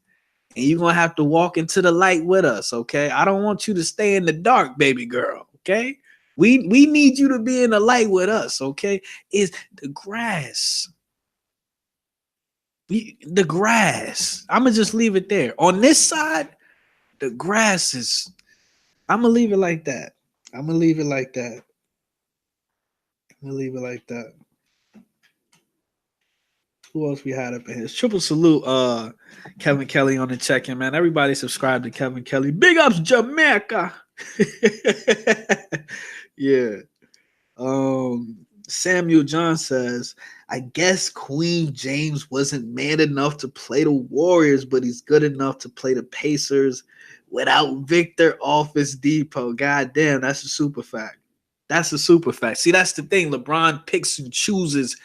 And you're gonna have to walk into the light with us, okay? I don't want you to stay in the dark, baby girl. Okay. We need you to be in the light with us, okay? Is the grass. The grass. I'm gonna just leave it there. On this side, the grass is. I'm gonna leave it like that. I'm gonna leave it like that. I'm gonna leave it like that. Who else we had up in here? Triple salute, Kevin Kelly on the check-in, man. Everybody subscribe to Kevin Kelly. Big ups, Jamaica. Yeah. Samuel John says, I guess Queen James wasn't man enough to play the Warriors, but he's good enough to play the Pacers without Victor Office Depot. God damn, that's a super fact. That's a super fact. See, that's the thing. LeBron picks and chooses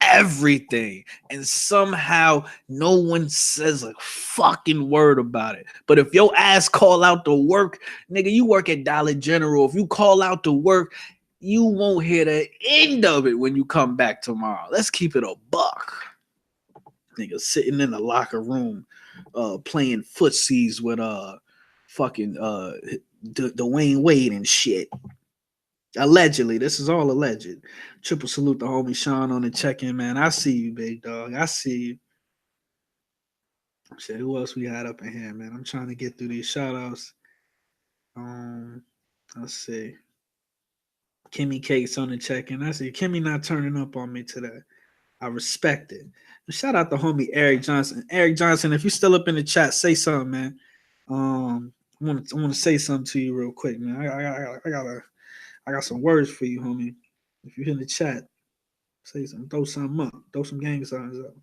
everything, and somehow no one says a fucking word about it. But if your ass call out the work, nigga, you work at Dollar General. If you call out the work, you won't hear the end of it when you come back tomorrow. Let's keep it a buck. Nigga sitting in the locker room playing footsies with fucking Dwayne Wade and shit. Allegedly, this is all alleged. Triple salute the homie Sean on the check-in, man. I see you, big dog. I see you. Shit, who else we had up in here, man? I'm trying to get through these shout-outs. Let's see. Kimmy Cates on the check-in. I see Kimmy not turning up on me today. I respect it. Shout out the homie Eric Johnson. Eric Johnson, if you're still up in the chat, say something, man. I want to say something to you real quick, man. I got some words for you, homie. If you're in the chat, say something, throw something up, throw some gang signs up.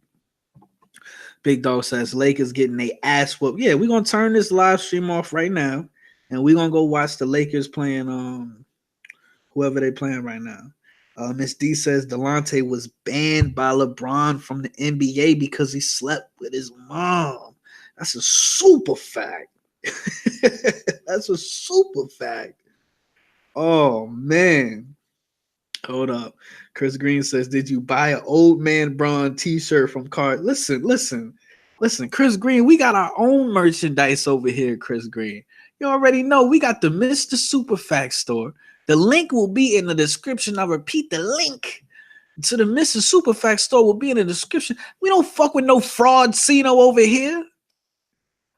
Big Dog says Lakers getting their ass whooped. Yeah, we're gonna turn this live stream off right now, and we're gonna go watch the Lakers playing whoever they playing right now. Miss D says Delonte was banned by LeBron from the NBA because he slept with his mom. That's a super fact. That's a super fact. Oh man. Hold up. Chris Green says, did you buy an old man Braun t-shirt from Card? Listen. Chris Green, we got our own merchandise over here, Chris Green. You already know we got the Mr. Superfact store. The link will be in the description. I repeat, the link to the Mr. Superfact store will be in the description. We don't fuck with no fraud-cino over here.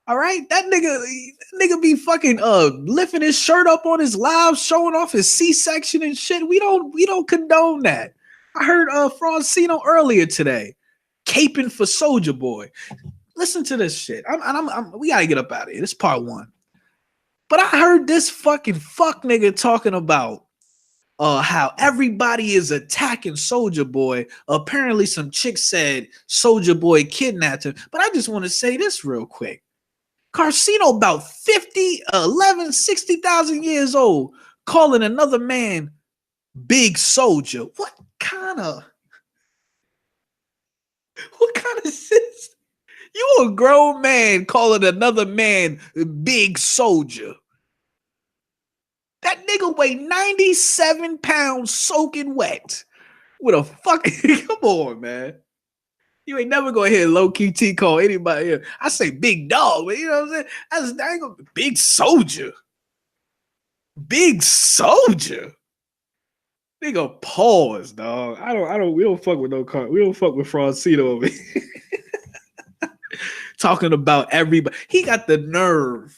All right, that nigga be fucking lifting his shirt up on his live, showing off his C-section and shit. We don't condone that. I heard Francino earlier today, caping for Soldier Boy. Listen to this shit. We gotta get up out of here. This is part one. But I heard this fucking fuck nigga talking about how everybody is attacking Soldier Boy. Apparently, some chick said Soldier Boy kidnapped him. But I just want to say this real quick. Carcino about 60,000 years old, calling another man Big Soldier. What kind of shit? You a grown man calling another man Big Soldier. That nigga weighed 97 pounds soaking wet with a fucking come on, man. You ain't never gonna hear low QT call anybody here. I say big dog, but you know what I'm saying? I ain't gonna big soldier. Big soldier. Nigga, pause, dog. We don't fuck with no car. We don't fuck with Francino over here. Talking about everybody. He got the nerve.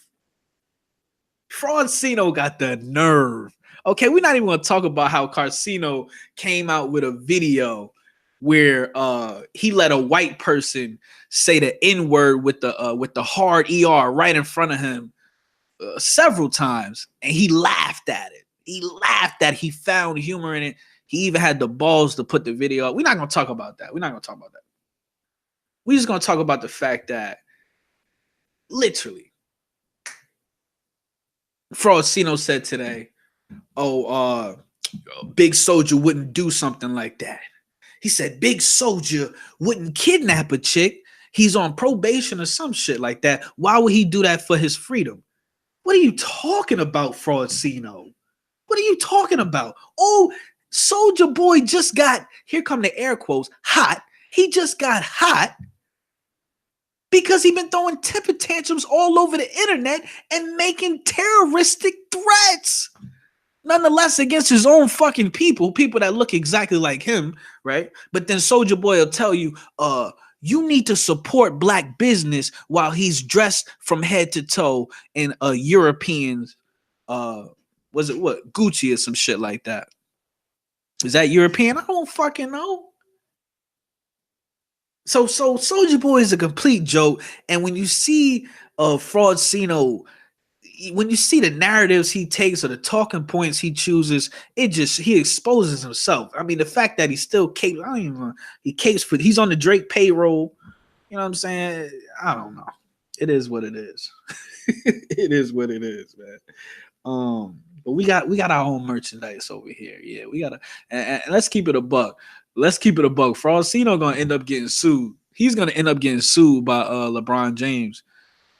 Francino got the nerve. Okay, we're not even gonna talk about how Carcino came out with a video where he let a white person say the N-word with the hard ER right in front of him several times, and he laughed at it. He laughed that he found humor in it. He even had the balls to put the video up. We're not gonna talk about that. We're not gonna talk about that. We're just gonna talk about the fact that literally, Francino said today, "Oh, Big Soldier wouldn't do something like that." He said Big Soldier wouldn't kidnap a chick. He's on probation or some shit like that. Why would he do that for his freedom? What are you talking about, Francino? What are you talking about? Oh, Soldier Boy just got, here come the air quotes, hot. He just got hot because he been throwing temper tantrums all over the internet and making terroristic threats. Nonetheless, against his own fucking people that look exactly like him, right? But then Soldier Boy will tell you, you need to support black business while he's dressed from head to toe in a European, was it what, Gucci or some shit like that? Is that European? I don't fucking know. So Soldier Boy is a complete joke, and when you see Fraudcino, when you see the narratives he takes or the talking points he chooses, he exposes himself. I mean, the fact that he still capes, he capes for, he's on the Drake payroll. You know what I'm saying? I don't know. It is what it is. It is what it is, man. But we got our own merchandise over here. Yeah, we gotta, and let's keep it a buck. Let's keep it a buck. Fraudcino gonna end up getting sued. He's gonna end up getting sued by LeBron James.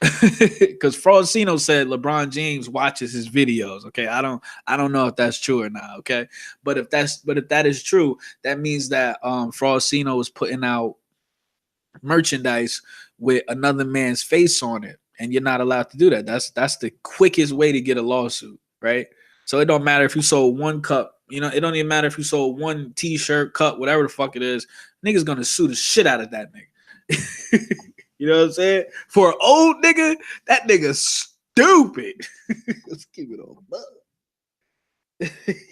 Because Fraudcino said LeBron James watches his videos. Okay, I don't know if that's true or not. Okay, but if that is true, that means that Fraudcino is putting out merchandise with another man's face on it, and you're not allowed to do that. That's the quickest way to get a lawsuit, right? So it don't matter if you sold one cup. You know, it don't even matter if you sold one T-shirt, cup, whatever the fuck it is. Niggas gonna sue the shit out of that nigga. You know what I'm saying? For an old nigga, that nigga stupid. Let's keep it on.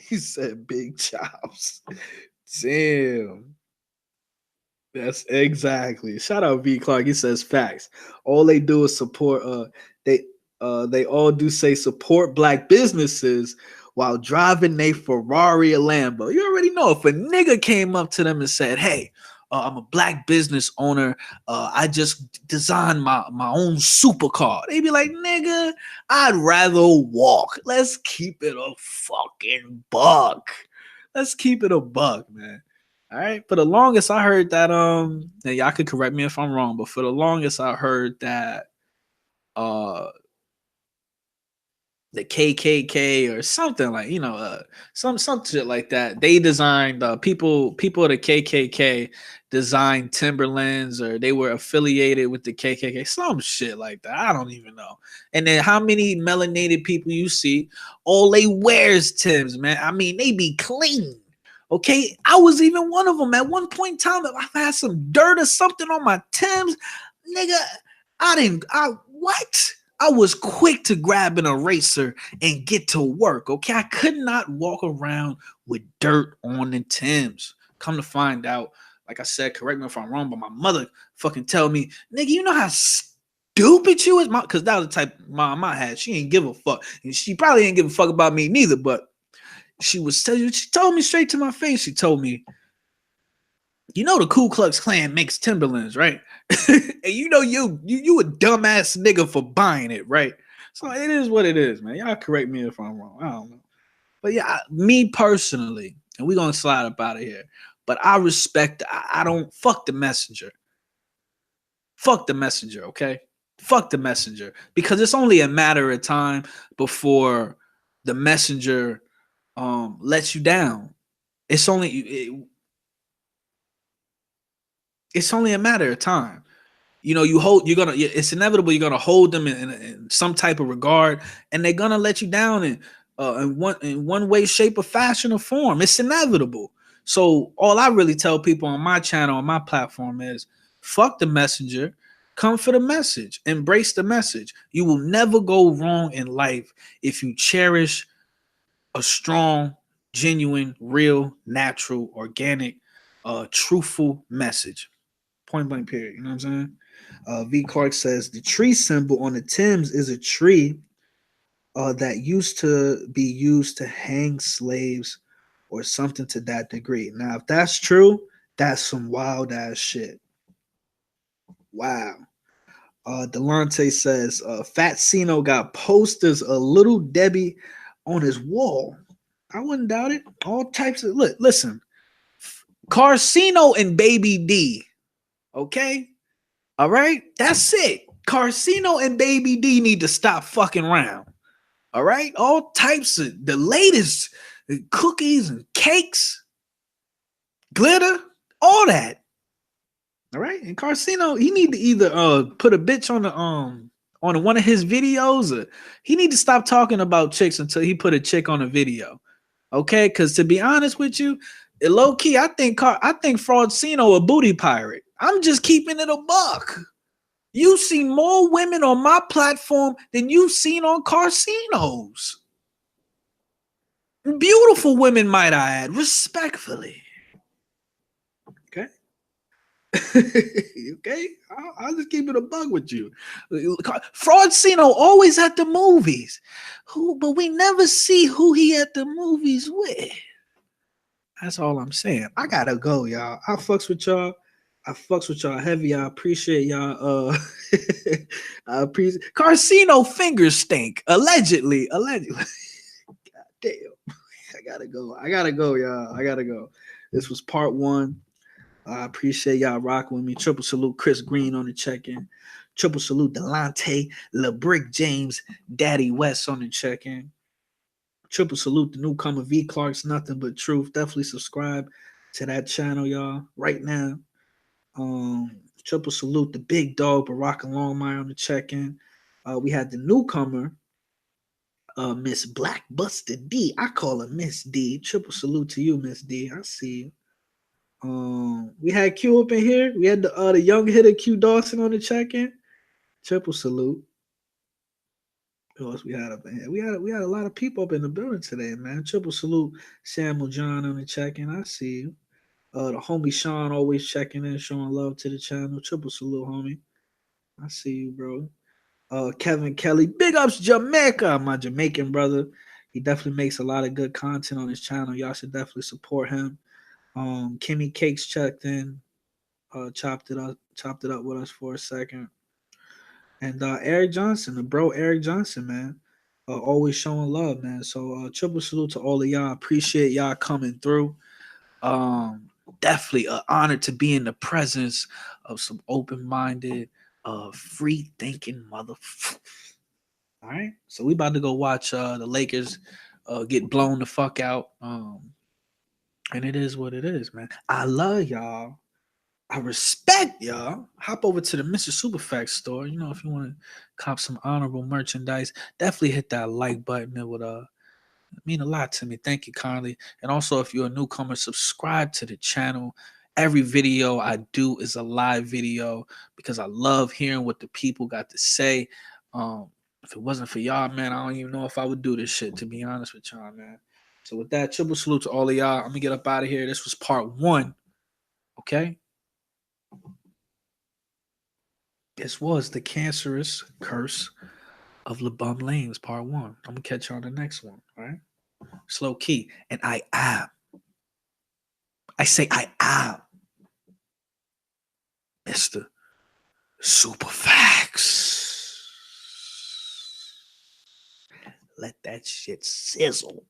He said big chops. Damn. That's exactly. Shout out V Clark. He says facts. All they do is support. They all do say support black businesses while driving a Ferrari or Lambo. You already know if a nigga came up to them and said, "Hey, I'm a black business owner. I just designed my own supercar." They be like, "Nigga, I'd rather walk." Let's keep it a fucking buck. Let's keep it a buck, man. All right. For the longest, I heard that and y'all could correct me if I'm wrong, but for the longest, I heard that the KKK or something like, some shit like that. They designed people of the KKK designed Timberlands, or they were affiliated with the KKK, some shit like that. I don't even know. And then how many melanated people you see, all they wear is Timbs, man. I mean, they be clean. Okay, I was even one of them at one point in time. If I had some dirt or something on my Timbs, nigga, I was quick to grab an eraser and get to work. Okay, I could not walk around with dirt on the Timbs. Come to find out, like I said, correct me if I'm wrong, but my mother fucking tell me, nigga, you know how stupid you is? Because that was the type of mom I had. She ain't give a fuck. And she probably ain't give a fuck about me neither, but she told me straight to my face. She told me, you know the Ku Klux Klan makes Timberlands, right? And you know you a dumbass nigga for buying it, right? So it is what it is, man. Y'all correct me if I'm wrong. I don't know. But yeah, me personally, and we're gonna slide up out of here. But I respect, I don't fuck the messenger. Fuck the messenger, okay? Fuck the messenger. Because it's only a matter of time before the messenger lets you down. It's only it's only a matter of time. You know, it's inevitable. You're gonna hold them in some type of regard, and they're gonna let you down in one way, shape, or fashion or form. It's inevitable. So all I really tell people on my channel, on my platform, is fuck the messenger, come for the message, embrace the message. You will never go wrong in life if you cherish a strong, genuine, real, natural, organic, truthful message. Point blank, period. You know what I'm saying? V. Clark says the tree symbol on the Thames is a tree that used to be used to hang slaves or something to that degree. Now, if that's true, that's some wild ass shit. Wow. Delonte says Fat Sino got posters of Little Debbie on his wall. I wouldn't doubt it. All types of listen, Carcino and Baby D. Okay, all right, that's it. Carcino and Baby D need to stop fucking around. All right, all types of the latest cookies and cakes, glitter, all that. All right, and Carcino, he need to either put a bitch on one of his videos, or he need to stop talking about chicks until he put a chick on a video. Okay, because to be honest with you, low key, I think Fraudcino a booty pirate. I'm just keeping it a buck. You've seen more women on my platform than you've seen on Carcino's. Beautiful women, might I add, respectfully. Okay. Okay. I'll just keep it a bug with you. Fraudcino always at the movies. But we never see who he at the movies with. That's all I'm saying. I gotta go, y'all. I fucks with y'all. I fucks with y'all heavy. I appreciate y'all. I appreciate Carcino fingers stink. Allegedly. God damn. I gotta go, y'all. I gotta go. This was part 1. I appreciate y'all rocking with me. Triple salute Chris Green on the check-in. Triple salute Delonte, LeBrick James, Daddy West on the check-in. Triple salute the newcomer V Clark's Nothing But Truth. Definitely subscribe to that channel, y'all, right now. Triple salute the big dog Barack and Longmire on the check-in. We had the newcomer, Miss Blackbuster D. I call her Miss D. Triple salute to you, Miss D. I see you. We had Q up in here. We had the young hitter Q Dawson on the check-in. Triple salute. Who else we had up in here? We had a lot of people up in the building today, man. Triple salute Samuel John on the check-in. I see you. The homie Sean always checking in, showing love to the channel. Triple salute, homie. I see you, bro. Kevin Kelly, big ups Jamaica, my Jamaican brother. He definitely makes a lot of good content on his channel. Y'all should definitely support him. Kimmy Cakes checked in, chopped it up with us for a second. And Eric Johnson, the bro Eric Johnson, man, always showing love, man. So triple salute to all of y'all. Appreciate y'all coming through. Definitely an honor to be in the presence of some open-minded, free-thinking motherfuckers. All right, so we about to go watch the Lakers get blown the fuck out. And it is what it is, man. I love y'all. I respect y'all. Hop over to the Mr. Superfacts store. You know, if you want to cop some honorable merchandise, definitely hit that like button. It would mean a lot to me. Thank you kindly. And also, if you're a newcomer, subscribe to the channel. Every video I do is a live video because I love hearing what the people got to say. If it wasn't for y'all, man, I don't even know if I would do this shit, to be honest with y'all, man. So with that, triple salute to all of y'all. I'm gonna get up out of here. This was part 1. Okay. This was the Cancerous Curse of LeBum Lanes, part 1. I'm gonna catch you on the next one. All right. Slow key. And I am. I say I am Mr. Superfacts. Let that shit sizzle.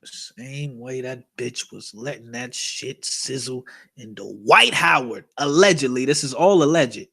The same way that bitch was letting that shit sizzle in the White Howard. Allegedly. This is all alleged.